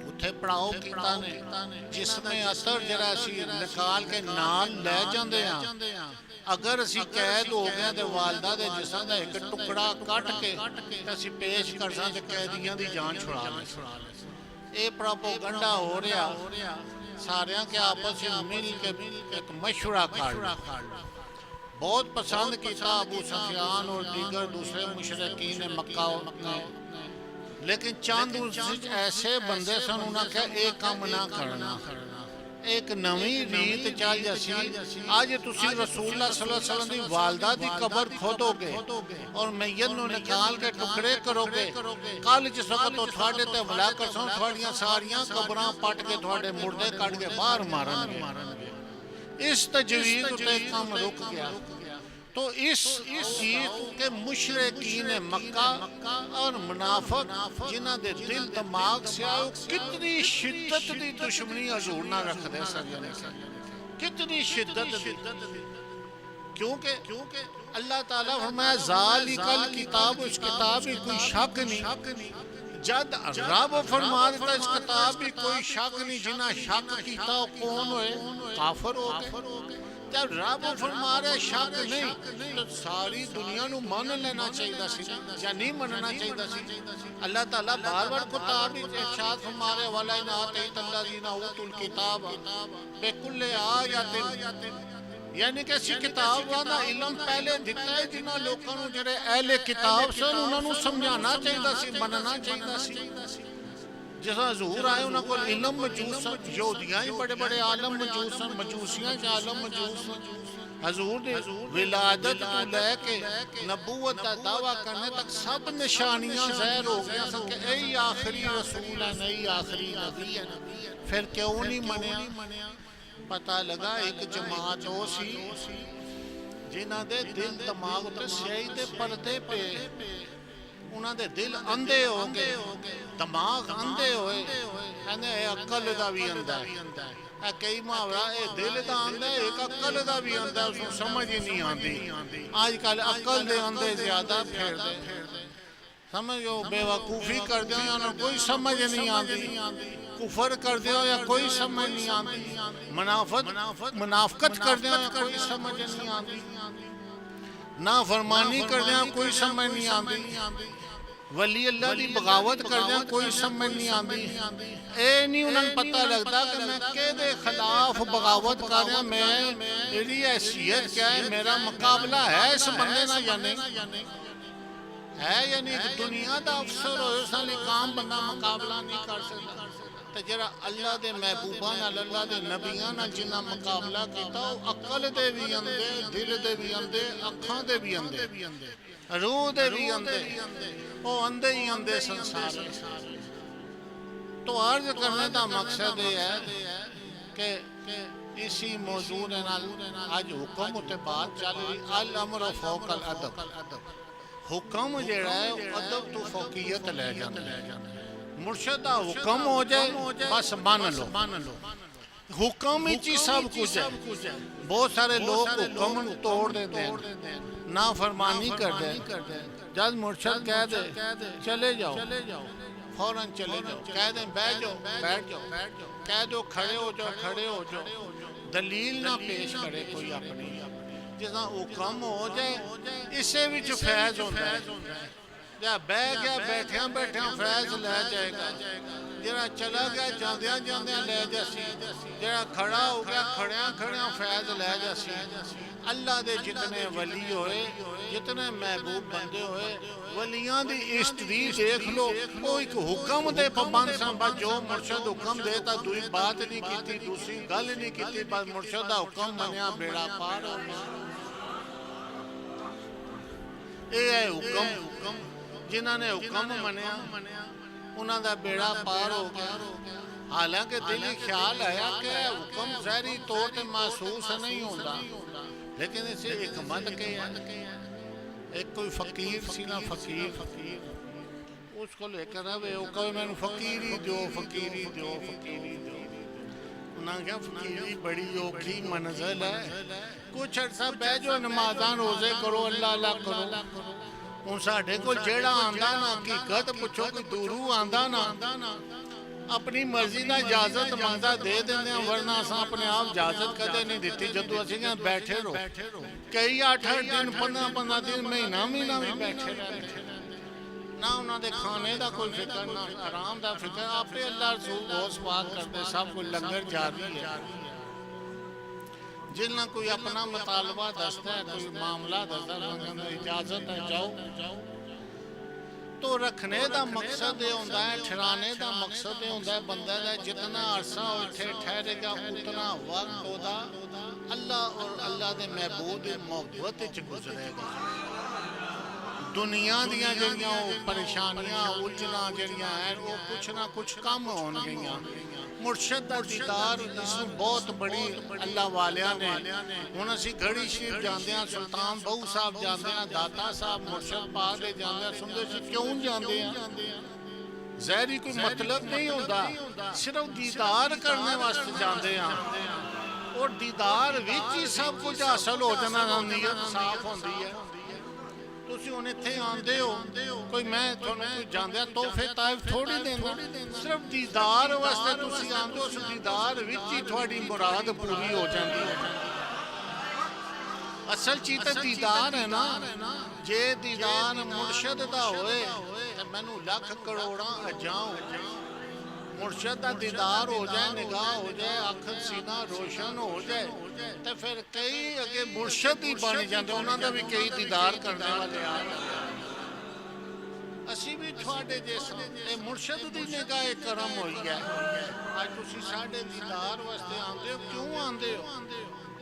A: اتھے پڑاؤ کیتا نے جس میں اثر جرا سی نکال کے نال لے جاندے ہیں اگر اسی قید ہو گیا تے والدہ دے جسم دا ایک ٹکڑا کٹ کے تے اسی پیش کر ساں تے قیدیاں دی جان چھڑا لے اے پروپیگنڈا ہو رہا ساریاں کے آپس میں مل کے ایک مشورہ کر بہت پسند کیتا ابو سفیان اور دیگر دوسرے مشرکین مکہ نے لیکن چاند ایسے بندے سن انہاں کہ ایک کام نہ کرنا ایک نویں ریت چل جاسی آج تسی رسول اللہ صلی اللہ علیہ وسلم دی والدہ دی قبر کھودو گے اور میت نو نکال کے ٹکڑے کرو گے کل جس وقت تو تھوڑے تے حملہ کرسوں تھوڑیاں ساریاں قبراں پٹ کے تھوڑے مردے کٹ کے باہر مارن گے اس تجویز تے کام رک گیا تو اس چیز کے مشرکین مکہ اور منافق جنہ دے دل دماغ سے آئے کتنی شدت دی دشمنی حضور نہ رکھ دے سکنے کتنی شدت دی کیونکہ اللہ تعالیٰ فرمایا ذالک الکتاب اس کتاب ہی کوئی شک نہیں جد رب فرما دیتا اس کتاب ہی کوئی شک نہیں جنہ شک کیتا کون ہوئے کافر ہو گئے جب رب فرما رہے شک نہیں تو ساری دنیا نو مان لینا چاہیے سی یا نہیں مننا چاہیے سی اللہ تعالیٰ بار بار کتاب ارشاد فرما رہے والا ان آتیت الذین اوتوا الکتاب بکل آیات یعنی کہ اسی کتاب والا علم پہلے دیتا ہے جنہاں لوگوں نے جڑے اہل کتاب سن انہوں نے سمجھانا چاہیے سی مننا چاہیے سی جیسا حضور آئے انہوں کو علم مجوس یہودیاں ہی بڑے بڑے عالم مجوس مجوسیاں کے عالم مجوس حضور نے ولادت تو لے کے نبوت کا دعویٰ کرنے تک سب نشانیاں ظاہر ہو گیا سن کہ اے آخری رسول ہے نئی آخری نبی ہے پھر کیوں نہیں منیا پتہ لگا ایک جماعت ہو سی جنہ دے دل دماغ تے سیاہی دے پردے پہ انہاں دے دل اندھے ہو گئے دماغ اندھے ہوئے کہنے اے عقل دا بھی اندھا ہے اے کئی محاورہ اے دل دا اندھا ہے ایک عقل دا بھی اندھا ہے اس کو سمجھ ہی نہیں آندی آج کل عقل دے اندھے زیادہ پھیر دے سمجھو بے وقوفی کر دیا یا انہوں کوئی سمجھ نہیں آندی کفر کر دیا یا کوئی سمجھ نہیں آندی منافقت کر دیا یا کوئی سمجھ نہیں آندی نافرمانی کر دیا کوئی سمجھ نہیں آندی ولی اللہ دی بغاوت کر دیا کوئی سمجھ نہیں آندی اے نہیں انہوں پتہ لگتا کہ میں کے دے خلاف بغاوت کر رہا میری حیثیت کیا ہے میرا مقابلہ ہے اس بندے نہ یا نہیں ہے یعنی دنیا دا افسر ہو اس نے کام بندہ مقابلہ نہیں کر سکتا تو جرا اللہ دے محبوبان اللہ دے نبیان جنہ مقابلہ کیتا عقل دے بھی اندے دل دے بھی اندے اکھاں دے بھی اندے روح دے بھی اندے وہ اندے ہی اندے سنسار تو عرض کرنے دا مقصد ہے کہ اسی موضوع آج حکم اتے بات چل رہی الامر فوق الادب حکم جڑا ہے ادب تو فوقیت لے جانا مرشد حکم ہو جائے بس مان لو حکم ہی چی سب کچھ ہے بہت سارے لوگ حکم توڑ دیتے ہیں نافرمانی کر دیں جب مرشد کہہ دے چلے جاؤ فوراں چلے جاؤ کہہ دیں بیٹھ جاؤ کہہ دو کھڑے ہو جاؤ دلیل نہ پیش کرے کوئی اپنی جیسا حکم ہو جائے اس سے بھی جو فیض ہوتا ہے جہاں بے گیا بیٹھیاں فیض لے جائے گا جہاں چلا گیا جاندیاں لے جاسی جہاں کھڑا ہو گیا کھڑیاں فیض لے جاسی اللہ دے جتنے ولی ہوئے جتنے محبوب بندے ہوئے ولیاں دی ہسٹری دیکھ لو وہ ایک حکم دے پابند سن بس جو مرشد حکم دیتا دوئی بات نہیں کیتی دوسری گل نہیں کیتی بس مرشد حکم منیا بیڑا پار ہو اے ہے حکم جنہاں نے حکم منیا انہاں دا بیڑا پار ہو گیا حالانکہ دلی خیال آیا کہ حکم ظاہری طور تے محسوس نہیں ہوتا لیکن اسے حکمت کے ایک کوئی فقیر سی نا فقیر اس کو لے کر آوے وہ کہے میں فقیری دیو فقیری دیو فقیری دیو. انہاں کہا فقیری بڑی اوکھی منزل ہے, کچھ عرصہ بہ جو نمازاں روزے کرو اللہ اللہ کرو. ہن ساڈے کول جیڑا آندا نا حقیقت پوچھو کوئی دوروں آندا نا اپنی مرضی دا اجازت منگدا دے دیندے ہیں, ورنہ اساں اپنے آپ اجازت کدے نہیں دتی. جدوں اسی کہ بیٹھے رہو کئی 8 دن 15 دن مہینہ بھی بیٹھے رہتے, نہ انہاں دے کھانے دا کوئی فکر نہ آرام دا فکر. آپ اللہ رسول غوث پاک کرتے سب کوئی لنگر جاری ہے. جن نہ کوئی اپنا مطالبہ دستا ہے کوئی معاملہ دستا ہے اجازت ہے جاؤ. تو رکھنے دا مقصد یہ ہوتا ہے, ٹھہرانے دا مقصد یہ ہوتا ہے بندہ دا جتنا عرصہ اتھے ٹھہرے گا اتنا وقت ہوتا اللہ اور اللہ دے محبوب محبت وچ گزرے گا. دنیا دیاں جڑیاں پریشانیاں الجھناں جڑیاں ہیں وہ کچھ نہ کچھ کم ہون گئیاں. مرشد دا دیدار اس بہت بڑی اللہ والیاں نے. ہن اسی گھڑی شریف جاندے ہیں, سلطان بہو صاحب جاندے ہیں, داتا صاحب مرشد پاک دے جاندے ہیں. سنتے سی کیوں جاندے ہیں؟ ظاہری کوئی مطلب نہیں ہوتا, صرف دیدار کرنے واسطے جاندے ہیں. اور دیدار وچ ہی سب کچھ حاصل ہو جانا, نیت صاف ہوندی ہے. تسی ہن ایتھے آندے ہو کوئی میں تھانوں کوئی جاندے تحفے طائف تھوڑی دیندا, صرف دیدار واسطے تسی آندے ہو. اس دیدار وچ ہی تہاڈی مراد پوری ہو جاندی ہے. اصل چیز تے دیدار ہے نا. جے دیدار مرشد دا ہوئے تے مینوں لکھ کروڑاں اجاؤں. مرشد دا دیدار ہو جائے, نگاہ ہو جائے, اکھ سینہ روشن ہو جائے تے پھر کئی اگے مرشد ہی بن جاندے, انہاں دا بھی کئی دیدار کرنے والے آ جاندے. اسی بھی تھوڑے جیسا اے مرشد دی نگاہ کرم ہوئی ہے. آج تسی ساڈے دیدار واسطے آندے ہو. کیوں آندے ہو؟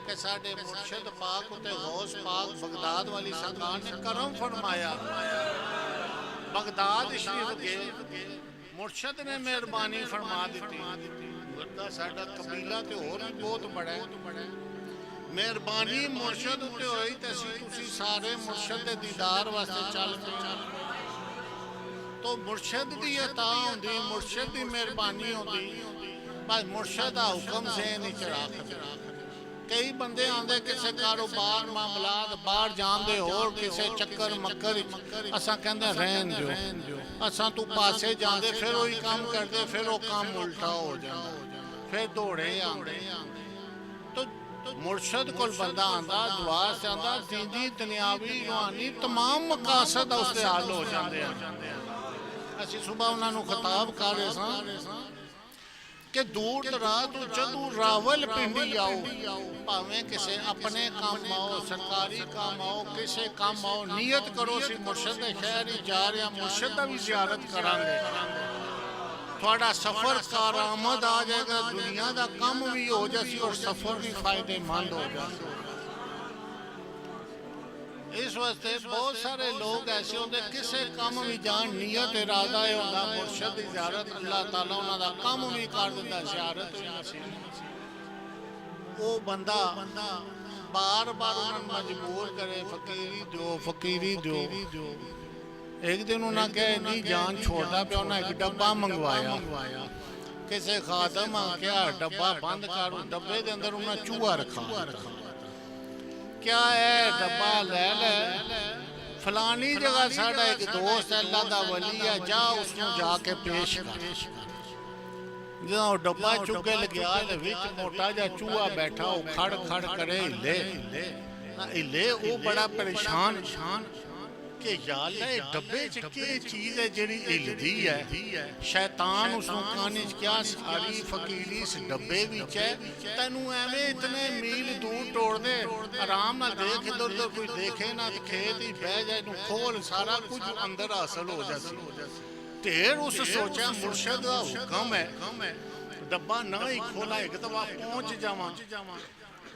A: کہ ساڈے مرشد پاک تے غوث پاک بغداد والی سرکار نے کرم فرمایا. بغداد شریف گئے, مرشد نے مہربانی فرما دیتی. ورنہ ساڈا قبیلہ تے اور بھی بہت بڑا ہے. مہربانی مرشد تے ہوئی تے تسی سارے مرشد دے دیدار واسطے چل پے. تو مرشد دی عطا ہوندی, مرشد دی مہربانی ہوندی, بس مرشد دا حکم سے نہیں چڑھا. کئی بندے آندے کسے کاروبار معاملات باہر جاندے اور کسے چکر مکر اساں کہندے رہن دیو, اساں تو پاسے جاندے پھر وہی کام کردے, پھر وہ کام الٹا ہو جاندا, پھر دوڑے آندے. تو مرشد کول بندہ آندا دعا سے آندا دینی دنیاوی روحانی تمام مقاصد اس دے حل ہو جاندے ہیں. اسی صبح انہاں نوں خطاب کر رہے ساں کہ دور دراز جدوں راول پنڈی آؤ, پاویں کسے اپنے کام آؤ, سرکاری کام آؤ, کسے کام آؤ, نیت کرو سی مرشد شہر ہی جا رہے ہیں, مرشد بھی زیارت کریں گے. تھوڑا سفر کارآمد آ جائے گا, دنیا دا کم بھی ہو جاسی اور سفر بھی فائدے مند ہو جاسی. اس واسطے بہت سارے لوگ ایسے ہوتے کسے کام بھی جان نیت ارادہ ہے ہوتا مرشد زیارت, اللہ تعالیٰ انہاں دا کام بھی کر دیتا, زیارت بھی نصیب. وہ بندہ بار بار انہاں مجبور کرے فقیری دیو فقیری دیو. ایک دن انہاں کہے نہیں جان چھوڑا پہ انہاں ایک ڈبہ منگوایا. کسے خادم کیا ڈبہ بند کرو, ڈبے دے اندر انہاں چوہا رکھا. کیا ہے ڈبہ لے لے, فلانی جگہ ساڑھا ایک دوست ہے اللہ دا ولی ہے, جا اس کو جا کے پیش کر. جہاں ڈبہ چکے لگیا ہے وچ موٹا جا چوہا بیٹھا ہو کھڑ کھڑ کرے ہلے وہ بڑا پریشان کہ یا اللہ ڈبے چکے چیز ہے جڑی ہلدی ہے. شیطان اس کہانی کیا ساری فقیری اس ڈبے وچ ہے, تینوں ایویں اتنے میل دور توڑ دے, آرام نہ دیکھ ادھر ادھر کوئی دیکھے نہ, کھیت ہی بہ جائے کھول سارا کچھ اندر حاصل ہو جاسی. ڈھیر اس سوچا مرشد دا حکم ہے ڈبہ نہ ہی کھولا ایک دفعہ پہنچ جاواں,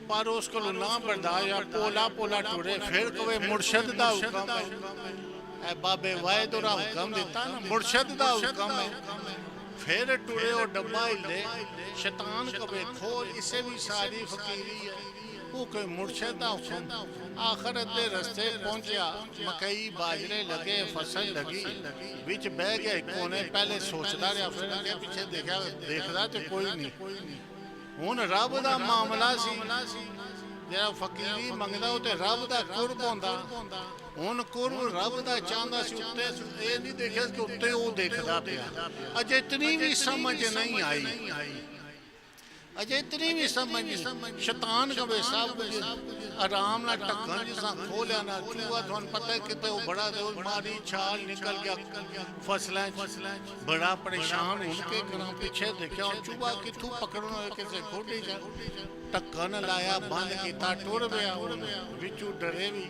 A: پر اس کو نہ برداشت پولا پولا ٹورے. پھر کوئی مرشد دا حکم ہے, اے بابے واحد اور حکم دیتا نا مرشد دا حکم ہے. پھر ٹورے اور ڈبہ ہلے, شیطان کبھی کھول, اسے بھی ساری فقیری ہے. وہ کوئی مرشد دا حکم آخرت دے رستے پہنچیا مکئی باجرے لگے فصل لگی بچ بہ گئے کونے پہلے سوچدا رہا پھر اگے پیچھے دیکھدا تے کوئی نہیں ہن رب دا معاملہ سی جڑا فقیری منگدا او تے رب دا قرب ہوندا ہن قرب رب دا چاہندا سی اُتے اے نہیں دیکھیا کہ اُتے او دیکھدا پیا اجے اتنی بھی سمجھ نہیں آئی اجے اتنی بھی سمجھ نہیں شیطان کا بے سب آرام نہ ٹکن جساں کھولیا نہ چوہا تھن پتہ ہے کتے وہ بڑا دے ماری چھال نکل گیا فصلیں بڑا پریشان ہن کے کراں پیچھے دیکھیا اور چوہا کتھوں پکڑنا ہوئے کسے کھوڑی جا ٹکن لایا بند کیتا ٹر گیا وچوں ڈرے بھی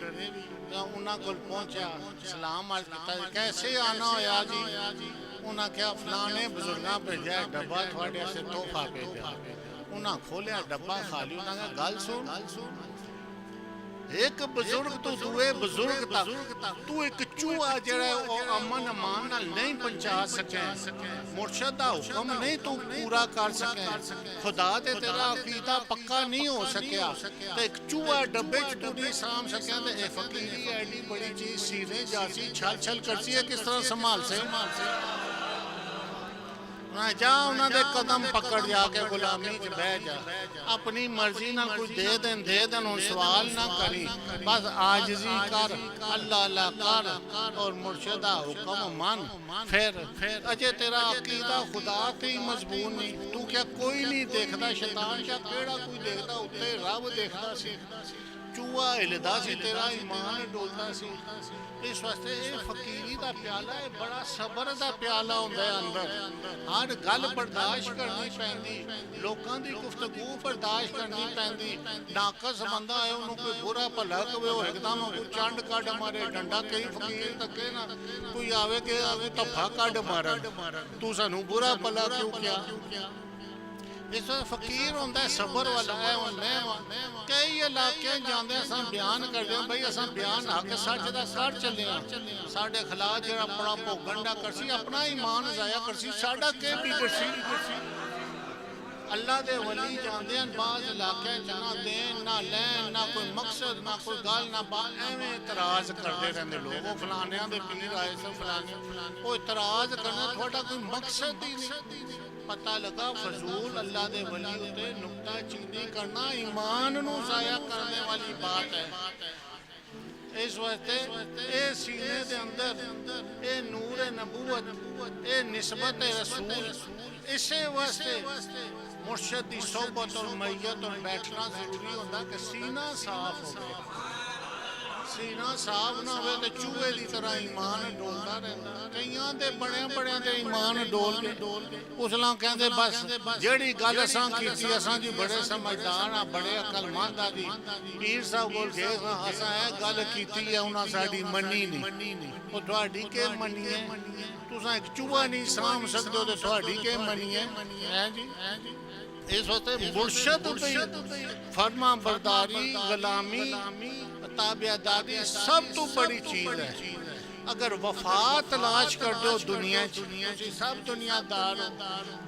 A: انہاں کول پہنچیا سلام عرض کیتا کیسے آنا ہویا جی انہاں کیا فلانے بزرگاں بھیجا ڈبہ تھوڑے سے تحفہ بھیجا انہاں کھولیا ڈبہ خالی انہاں کہا گل سن ایک بزرگ تو دوے بزرگ تا تو ایک چوہا جڑا ہے امن امان نال نہیں پہنچا سکے مرشد دا حکم نہیں تو پورا کر سکے خدا تے تیرا عقیدہ پکا نہیں ہو سکیا تے ایک چوہا ڈبے چ تو نہیں سام سکیا تے اے فقیری ایڈی بڑی چیز سینے جاسی چھل چھل کرسی ہے کس طرح سنبھال سے جا انہاں دے قدم پکڑ جا کے غلامی چ بہ جا اپنی مرضی نہ کوئی دے دین ان سوال نہ کری بس عاجزی کر اللہ اللہ کر اور مرشدہ حکم من پھر اجے تیرا عقیدہ خدا کی مضمون نہیں تو کیا کوئی نہیں دیکھدا شیطان کیا کیڑا کوئی دیکھدا اُتے رب دیکھدا سی چوہا ہلدا سی تیرا ایمان ڈولدا سی اس واسطے اے فقیری دا پیالہ ہے بڑا صبر دا پیالہ ہوندا ہے اندر ہر گل برداشت کرنی پیندی لوکاں دی گفتگو برداشت کرنی پیندی ناقص بندہ ہے انہوں کوئی برا بھلا کہے وہ ایک دم کوئی چانڈ کڈ مارے ڈنڈا کئی فقیر تکے نا کوئی آوے کہ تفا کڈ مارن تو سانوں برا بھلا کیوں کیا اس وقت فقیر ہوندہ ہے صبر والا ہے کئی علاقے جاندے اساں بیان کر دیں بھائی اساں بیان حق سچ دا کر چلے ہیں ساڈے خلاف جڑا بڑا پوگنڈا کرسی اپنا ایمان ضائع کرسی ساڈا کے بھی کرسی اللہ دے ولی جاندے ہیں بعض علاقے نہ دین نہ لین نہ کوئی مقصد نہ کوئی گل نہ بات ایویں اعتراض کرتے رہندے لوگ وہ فلانیاں دے پیر آئے سے فلانے وہ اعتراض کرنا تھوڑا کوئی مقصد ہی نہیں پتہ لگا فضول اللہ دے ولی ہوتے نکتہ چینی کرنا ایمان نو ضائع کرنے والی بات ہے اس واسطے اے سینے دے اندر اے نور نبوت اے نسبت رسول اسے واسطے مرشد دی صحبت اور میت اور بیٹھنا ضروری ہوتا کہ سینہ صاف ہو گئے سینہ صاف نہ ہوئے تو چوہے دی طرح ایمان ڈولتا رہتا کئیاں دے بڑے بڑے دے ایمان ڈول کے اسلاں کہندے بس جڑی گل اساں کیتی اساں جی بڑے سمجھدار ہاں بڑے عقل مند آ دی پیر صاحب بول کے اساں اے گل کیتی ہے انہاں ساڈی منی نہیں او تہاڈی کے منی ہے تساں ایک چوہا نہیں سام سکدے تے تہاڈی کے منی ہے جی اس وقت مرشد پہ فرما برداری غلامی تابعداری سب تو بڑی چیز ہے اگر وفا تلاش کر دو دنیا سب دنیا دار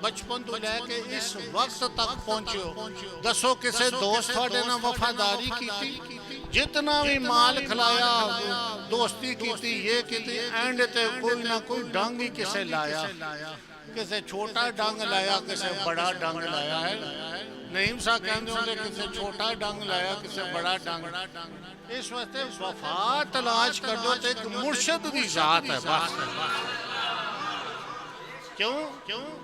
A: بچپن تو لے کے اس وقت تک پہنچو دسو کسے دوست تھوڑے نہ وفاداری کی جتنا بھی مال کھلایا دوستی کی یہ کی اینڈ تے کوئی نہ کوئی ڈنگ ہی کسے لایا کسے چھوٹا ڈنگ لایا کسے بڑا ڈنگ لایا ہے نعیم سا کہندے ہوں کسے چھوٹا ڈنگ لایا کسے بڑا ڈنگ اس واسطے وفا تلاش کر دو تو ایک مرشد دی ذات ہے بس کیوں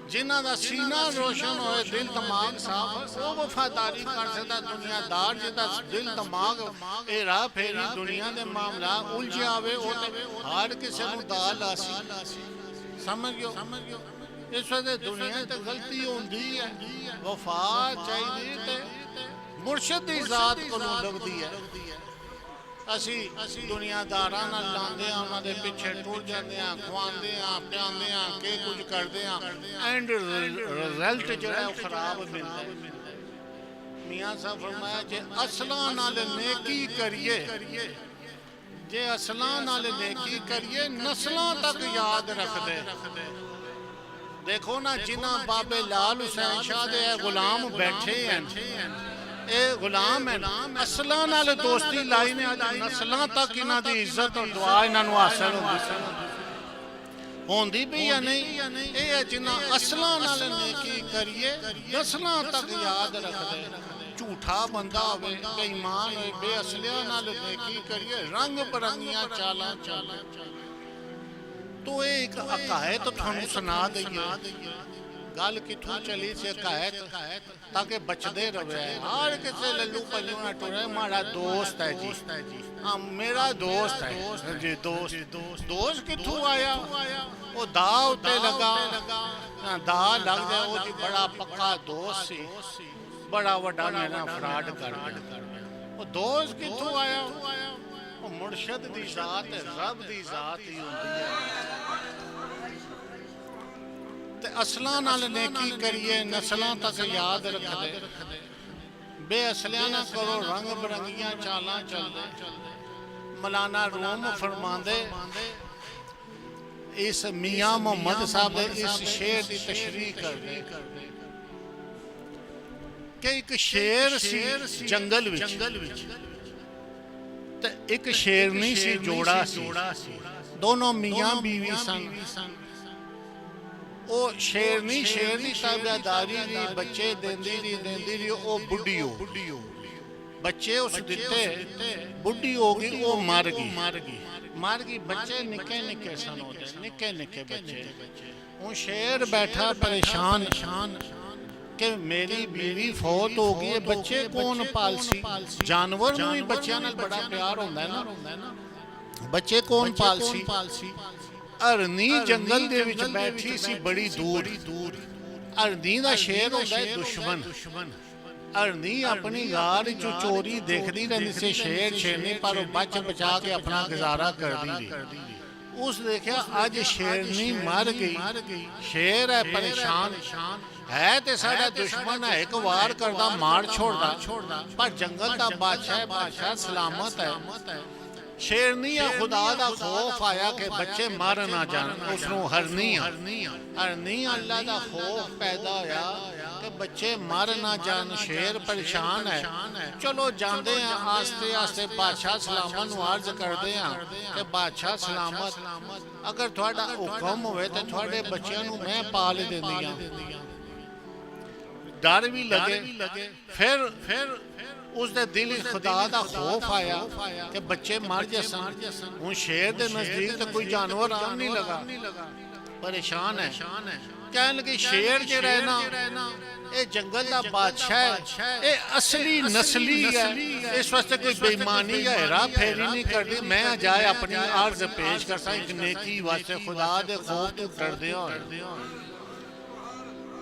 A: جنہاں دا سینہ روشن ہوئے دل دماغ صاف وہ وفاداری کر سکتا دنیا دار جدا دل دماغ اے راہ پھیری دنیا دے معاملہ الجھے آوے ہر کسی نو دال آسی سمجھ گیو اس وقت دنیا تے غلطی ہوندی ہے وفا چاہیے تے مرشد دی ذات کو لگ دی ہے اسی دنیا داراں نال لاندے ہاں انہاں دے پیچھے ٹر جاندے ہاں کھواندے ہاں پیاندے ہاں کہ کچھ کردے ہاں اینڈ رزلٹ جڑا ہے خراب ملدا ہے میاں صاحب فرمایا جے اصلاں نال نیکی کریے جے اصلاں نال نیکی کریے نسلاں تک یاد رکھ دے دیکھو نا جنہ بابے لال حسین شاہ دے غلام بیٹھے ہیں ਇਹ ਗੁਲਾਮ ਹੈ ਅਸਲਾਂ ਨਾਲ ਦੋਸਤੀ ਲਾਈ ਨੇ ਅੱਜ ਨਸਲਾਂ ਤੱਕ ਇਹਨਾਂ ਦੀ ਇੱਜ਼ਤ ਔਰ ਦੁਆ ਇਹਨਾਂ ਨੂੰ ਹਾਸਲ ਹੁੰਦੀ ਵੀ ਜਾਂ ਨਹੀਂ ਇਹ ਜਿਨ੍ਹਾਂ ਅਸਲਾਂ ਨਾਲ ਨੇਕੀ ਕਰੀਏ ਨਸਲਾਂ ਤੱਕ ਯਾਦ ਰੱਖਦੇ ਝੂਠਾ ਬੰਦਾ ਹੋਵੇ ਬੇਈਮਾਨ ਹੋਵੇ ਬੇਅਸਲਿਆਂ ਨਾਲ ਨੇਕੀ ਕਰੀਏ ਰੰਗ ਬਰੰਗੀਆਂ ਚਾਲਾਂ ਤੋ ਇਹ ਇੱਕ ਹਕਾਇਤ ਤੁਹਾਨੂੰ ਸੁਣਾ ਦਈਏ ਗੱਲ ਕਿੱਥੋਂ ਚਲੀ ਸੀ ਹਕਾਇਤ ਤਾਂ ਕਿ ਬਚਦੇ ਰਵੇ ਹਰ ਕਿਸੇ ਲੱਲੂ ਪੱਲੂ ਨਾ ਟੁਰੇ ਮਾੜਾ ਦੋਸਤ ਹੈ ਜੀ ਹਾਂ ਮੇਰਾ ਦੋਸਤ ਹੈ ਜੀ ਦੋਸਤ ਕਿੱਥੋਂ ਆਇਆ ਉਹ ਦਾ ਉੱਤੇ ਲੱਗਾ ਦਾ ਲੱਗ ਗਿਆ ਉਹ ਜੀ ਬੜਾ ਪੱਕਾ ਦੋਸਤ ਸੀ ਬੜਾ ਵੱਡਾ ਮੇਰਾ ਫਰਾਡ ਕਰ ਗਿਆ ਉਹ ਦੋਸਤ ਕਿੱਥੋਂ ਆਇਆ ਉਹ ਮੁਰਸ਼ਦ ਦੀ ਜ਼ਾਤ ਹੈ ਰੱਬ ਦੀ ਜ਼ਾਤ ਹੀ ਹੁੰਦੀ ਹੈ ਤੇ ਅਸਲਾਂ ਨਾਲ ਨੇਕੀ ਕਰੀਏ ਨਸਲਾਂ ਤੱਕ ਯਾਦ ਰੱਖਦੇ ਬੇਅਸਲਿਆਂ ਨਾ ਕਰੋ ਰੰਗ ਬਰੰਗੀਆਂ ਚਾਲਾਂ ਚੱਲਦੇ ਮੌਲਾਨਾ ਰੂਮ ਫਰਮਾਉਂਦੇ ਇਸ ਮੀਆਂ ਮੁਹੰਮਦ ਸਾਹਿਬ ਦੇ ਇਸ ਸ਼ੇਰ ਦੀ ਤਸ਼ਰੀਹ ਕਰਦੇ ਕਿ ਇੱਕ ਸ਼ੇਰ ਸੀ ਜੰਗਲ ਵਿੱਚ ਤੇ ਇੱਕ ਸ਼ੇਰਨੀ ਸੀ ਜੋੜਾ ਸੀ ਦੋਨੋਂ ਮੀਆਂ ਬੀਵੀ ਸਨ ਉਹ ਸ਼ੇਰਨੀ ਸ਼ੇਰ ਦੀ ਤਾਬੇਦਾਰੀ ਦੀ ਬੱਚੇ ਦਿੰਦੀ ਰਹੀ ਉਹ ਬੁੱਢੀ ਹੋ ਬੱਚੇ ਉਸ ਦਿੱਤੇ ਬੁੱਢੀ ਹੋ ਗਈ ਉਹ ਮਰ ਗਈ ਬੱਚੇ ਨਿੱਕੇ ਸਨ ਉਹਦੇ ਨਿੱਕੇ ਬੱਚੇ ਉਹ ਸ਼ੇਰ ਬੈਠਾ ਪਰੇਸ਼ਾਨ ਕਿ ਮੇਰੀ ਬੀਵੀ ਫੌਤ ਹੋ ਗਈ ਬੱਚੇ ਕੌਣ ਪਾਲਸੀ ਜਾਨਵਰ ਨੂੰ ਵੀ ਬੱਚਿਆਂ ਨਾਲ ਬੜਾ ਪਿਆਰ ਹੁੰਦਾ ਹੈ ਨਾ ਬੱਚੇ ਕੌਣ ਪਾਲਸੀ ਅਰਨੀ ਜੰਗਲ ਦੇ ਵਿੱਚ ਬੈਠੀ ਸੀ ਬੜੀ ਦੂਰ ਅਰਨੀ ਦਾ ਸ਼ੇਰ ਹੁੰਦਾ ਹੈ ਦੁਸ਼ਮਣ ਅਰਨੀ ਆਪਣੀ ਗਾਰ ਚੋਂ ਚੋਰੀ ਦੇਖਦੀ ਰਹਿੰਦੀ ਸੀ ਸ਼ੇਰਨੀ ਪਰ ਉਹ ਬਚਾ ਕੇ ਆਪਣਾ ਗੁਜ਼ਾਰਾ ਕਰਦੀ ਰਹੀ ਉਸ ਦੇਖਿਆ ਅੱਜ ਸ਼ੇਰਨੀ ਮਰ ਗਈ ਸ਼ੇਰ ਹੈ ਪਰੇਸ਼ਾਨ ਹੈ ਤੇ ਸਾਡਾ ਦੁਸ਼ਮਣ ਹੈ ਇੱਕ ਵਾਰ ਕਰਦਾ ਮਾਰ ਛੋੜਦਾ ਪਰ ਜੰਗਲ ਦਾ ਬਾਦਸ਼ਾਹ ਸਲਾਮਤ ਹੈ ਸ਼ੇਰਨੀ ਖੁਦਾ ਦਾ ਖੌਫ ਆਇਆ ਕਿ ਬੱਚੇ ਮਰ ਨਾ ਜਾਣ ਉਸਨੂੰ ਹਰਨੀ ਅੱਲਾ ਦਾ ਖੌਫ ਪੈਦਾ ਹੋਇਆ ਕਿ ਬੱਚੇ ਮਰ ਨਾ ਜਾਣ ਸ਼ੇਰ ਪਰੇਸ਼ਾਨ ਹੈ ਚਲੋ ਜਾਂਦੇ ਆ ਆਸਤੇ ਆਸਤੇ ਬਾਦਸ਼ਾਹ ਸਲਾਮਤ ਨੂੰ ਅਰਜ਼ ਕਰਦੇ ਆ ਕਿ ਬਾਦਸ਼ਾਹ ਸਲਾਮਤ ਅਗਰ ਤੁਹਾਡਾ ਹੁਕਮ ਹੋਵੇ ਤੇ ਤੁਹਾਡੇ ਬੱਚਿਆਂ ਨੂੰ ਮੈਂ ਪਾਲ ਦਿੰਦੀ ਆ ਡਰ ਵੀ ਲੱਗੇ ਫਿਰ ਉਸਦੇ ਦਿਲ ਵਿੱਚ ਖੁਦਾ ਦਾ ਖੌਫ ਆਇਆ ਕਿ ਬੱਚੇ ਮਰ ਜਾਣ ਹੁਣ ਸ਼ੇਰ ਦੇ ਨਜ਼ਦੀਕ ਤਾਂ ਕੋਈ ਜਾਨਵਰ ਆਮ ਨਹੀਂ ਲਗਾ ਪਰੇਸ਼ਾਨ ਹੈ ਕਹਿਣ ਲੱਗੇ ਸ਼ੇਰ ਜਿਹੜਾ ਹੈ ਨਾ ਇਹ ਜੰਗਲ ਦਾ ਬਾਦਸ਼ਾਹ ਹੈ ਇਹ ਅਸਲੀ ਨਸਲੀ ਹੈ ਇਸ ਵਾਸਤੇ ਕੋਈ ਬੇਈਮਾਨੀ ਜਾਂ ਹੈਰਾ ਫੇਰੀ ਨਹੀਂ ਕਰਦੀ ਮੈਂ ਜਾਏ ਆਪਣੀ ਅਰਜ਼ ਪੇਸ਼ ਕਰਦਾ ਇੱਕ ਨੇਕੀ ਵਾਸਤੇ ਖੁਦਾ ਦੇ ਖੌਫ ਤੋਂ ਡਰਦੇ ਹੋ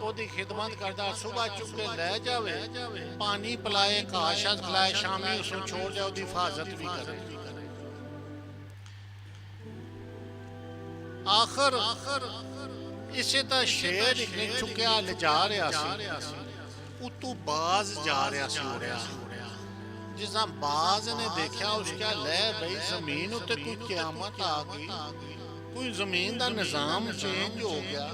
A: ਉਹਦੀ ਖਿਦਮਤ ਕਰਦਾ, ਸੁਬਾਹ ਚੁੱਕ ਕੇ ਲੈ ਜਾਵੇ, ਪਾਣੀ ਪਿਲਾਏ, ਘਾਹ ਸ਼ਾਹ ਖਿਲਾਏ, ਸ਼ਾਮੀ ਉਸਨੂੰ ਛੋੜ ਜਾਏ, ਉਹਦੀ ਹਿਫਾਜ਼ਤ ਵੀ ਕਰੇ। ਆਖਰ ਇਸੇ ਤਾਂ ਸ਼ੇਰ ਇੱਕ ਚੁੱਕਿਆ ਲਿਜਾ ਰਿਹਾ ਸੀ, ਉਤੋਂ ਬਾਜ਼ ਜਾ ਰਿਹਾ ਸੀ ਉੜਿਆ। ਜਿਸ ਤਰ੍ਹਾਂ ਬਾਜ਼ ਨੇ ਦੇਖਿਆ, ਉਸ ਕਿਹਾ ਲੈ ਬਈ ਜ਼ਮੀਨ ਉੱਤੇ ਕੋਈ ਕਿਆਮਤ ਆ ਗਈ, ਕੋਈ ਜ਼ਮੀਨ ਦਾ ਨਿਜ਼ਾਮ ਚੇਂਜ ਹੋ ਗਿਆ,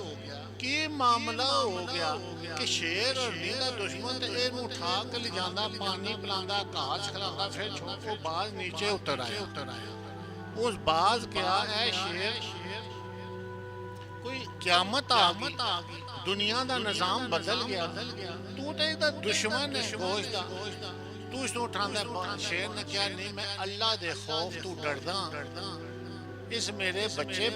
A: ਕੀ ਮਾਮਲਾ ਹੋ ਗਿਆ ਕਿ ਸ਼ੇਰ ਹਰਨੀ ਦਾ ਦੁਸ਼ਮਣ ਤੇ ਇਹਨੂੰ ਉਠਾ ਕੇ ਲਿਜਾਂਦਾ, ਪਾਣੀ ਪਿਲਾਉਂਦਾ, ਘਾਸ ਖਿਲਾਉਂਦਾ, ਫਿਰ ਛੋਟੋ ਬਾਜ਼ ਨੀਚੇ ਉਤਰ ਆਇਆ। ਉਸ ਬਾਜ਼ ਕਿਹਾ ਐ ਸ਼ੇਰ ਕੋਈ ਕਿਆਮਤ ਆ ਗਈ, ਦੁਨੀਆ ਦਾ ਨਿਜ਼ਾਮ ਬਦਲ ਗਿਆ, ਤੂੰ ਤੇ ਇਹਦਾ ਦੁਸ਼ਮਣ ਹੈ ਗੋਸ਼ ਦਾ, ਤੂੰ ਇਸਨੂੰ ਉਠਾਉਂਦਾ। ਸ਼ੇਰ ਨੇ ਕਿਹਾ ਨਹੀਂ, ਮੈਂ ਅੱਲਾ ਦੇ ਖੌਫ ਤੋਂ ਡਰਦਾ, ਇਸ ਮੇਰੇ ਬੱਚੇ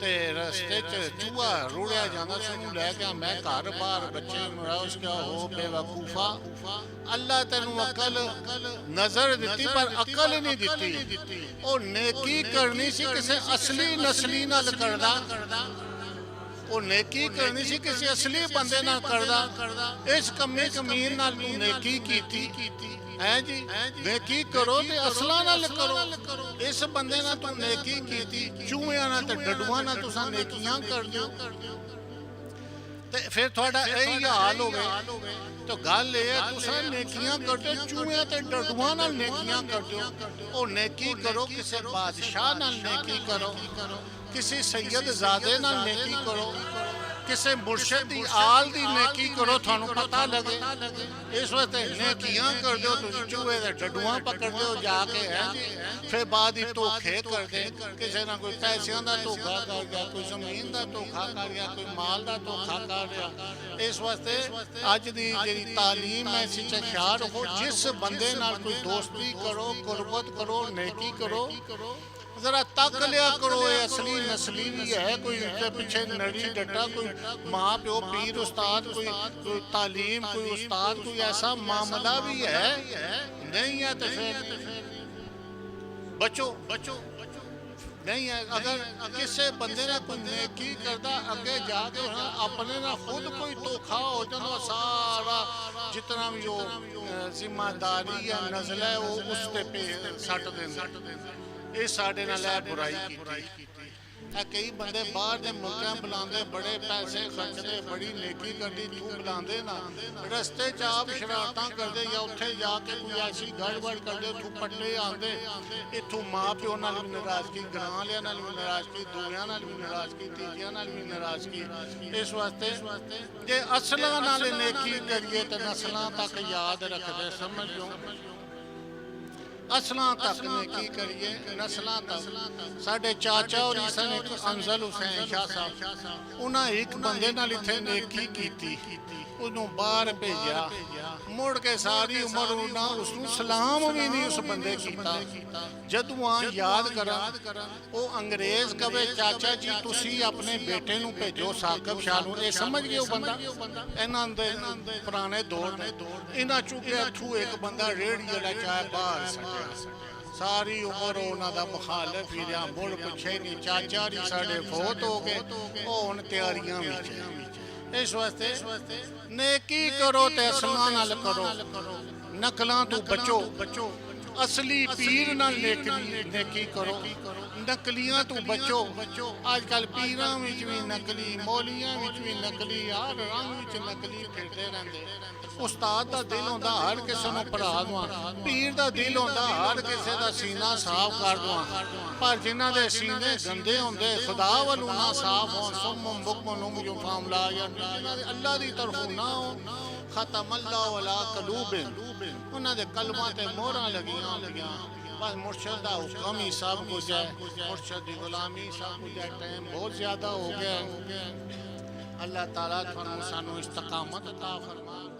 A: تے رستے چ چوہا روڑیا جانا سنوں لے کے میں گھر باہر بچے مراؤس کیا ہو بے وقوفا اللہ تینوں عقل نظر دیتی پر عقل نہیں دیتی او نیکی کرنی سی کسی اصلی نسلی نال کردا وہ نیکی کرنی سی کسی اصلی بندے نہ کردا اس کمی کمین نال تو نیکی کیتی ہے جی نیکی کرو تے اصلا نال کرو اس بندے نہ تو نیکی کیتی چوہیاں نہ تے ڈڈواں نہ تساں نیکیاں کر دیو تے پھر تھوڑا یہی حال ہوگے تو گل یہ ہے تساں نیکیاں کرتے چوہیاں تے ڈڈواں نال نیکیاں کر دیو او نیکی کرو کسی بادشاہ نال نیکی کرو کسی سید زادے نال نیکی کرو کسی مرشد دی آل دی نیکی کرو تھانو پتہ لگے اس وقت نیکیاں کر دیو تو چوہے دے ڈڈواں پکڑ دیو جا کے پھر بعد ہی دھوکھے کر دے کسی نہ کوئی پیسیاں دا دھوکھا کر گیا کوئی زمین دا دھوکھا کر گیا کوئی مال دا دھوکھا کر گیا اس واسطے اج دی جڑی تعلیم ہے اسی چ خیال رکھو جس بندے نال کوئی دوستی کرو قربت کرو نیکی کرو ذرا تک لیا کرو یہ اصلی نسلی بھی ہے کوئی پیچھے نڑی ڈٹا کوئی ماں پیو پیر استاد کوئی تعلیم کوئی استاد کوئی ایسا معاملہ بھی ہے نہیں ہے تو پھر بچو نہیں ہے اگر کسی بندے نے کوئی نیکی کردہ اگے جا کے اپنے نہ خود کوئی دھوکھا ہو جانا سارا جتنا بھی ذمہ داری یا نزلہ ہے وہ اس پہ سٹ دیں یہ ساڑھے نہ لے برائی کی کئی بندے باہر دے ملکاں بلاندے بڑے پیسے خرچدے بڑی نیکی کردی تو بلاندے نا رستے چاپ شرارتاں کردے یا اتھے جا کے کوئی ایسی گڑبڑ کردے تو پٹے آندے اتھو ماں پیو نال بھی ناراضگی گراں لیا نال بھی ناراضگی دویاں نال بھی ناراضگی تیجیاں نال بھی ناراضگی اس واسطے جے اصلاں نال نیکی کریے تے نسلاں تک یاد رکھ دے سمجھو اصلاں تک نیکی کریے نسلاں تک ساڑھے چاچا اور عیسان ایک انزل حسین شاہ صاحب انہاں ایک بندے نال اتھے نیکی کیتی انہوں باہر بھیجا مڑ کے ساری عمر اس نے سلام بھی نہیں اس بندے کیتا جد وہاں یاد کرا وہ انگریز کبھے چاچا جی تسی اپنے بیٹے نو بھیجو ثاقب شاہ نو اے سمجھ گئے وہ بندہ انہاں دے پرانے دور میں انہاں چکے اتھو ایک بندہ ریڑھی جڑا چاہے باہر سکیا ساری عمر انہاں دا مخالف ہی رہا مڑ پچھے نہیں چاچا جی ساڑھے فوت ہو گئے وہ ان تیاریاں بھی چاہے اس واسطے نیکی کرو تے اصلاں نال کرو نقلاں تو بچو اصلی پیر نال نیکی کرو نقلیاں تو بچو آج کل پیراں وچ بھی نقلی مولیاں وچ بھی نقلی ہر رنگ وچ نقلی پھردے رہندے استاد دا دل ہوندا ہر کسے نوں پڑھا دواں پیر دا دل ہوندا ہر کسے دا سینہ صاف کر دواں پر جنہاں دے سینے گندے ہوندے خدا والوں نہ صاف ہون سمم بکم عمی فہم لا یعقلون اللہ دی طرفوں نہ ہون ختم اللہ علی قلوب انہاں دے کلماں تے مہراں لگیاں بس مرشد دا حکم ہی سب کچھ ہے مرشد دی غلامی سب کچھ ہے ٹائم بہت زیادہ ہو گیا اللہ تعالیٰ سانو استقامت عطا فرمائے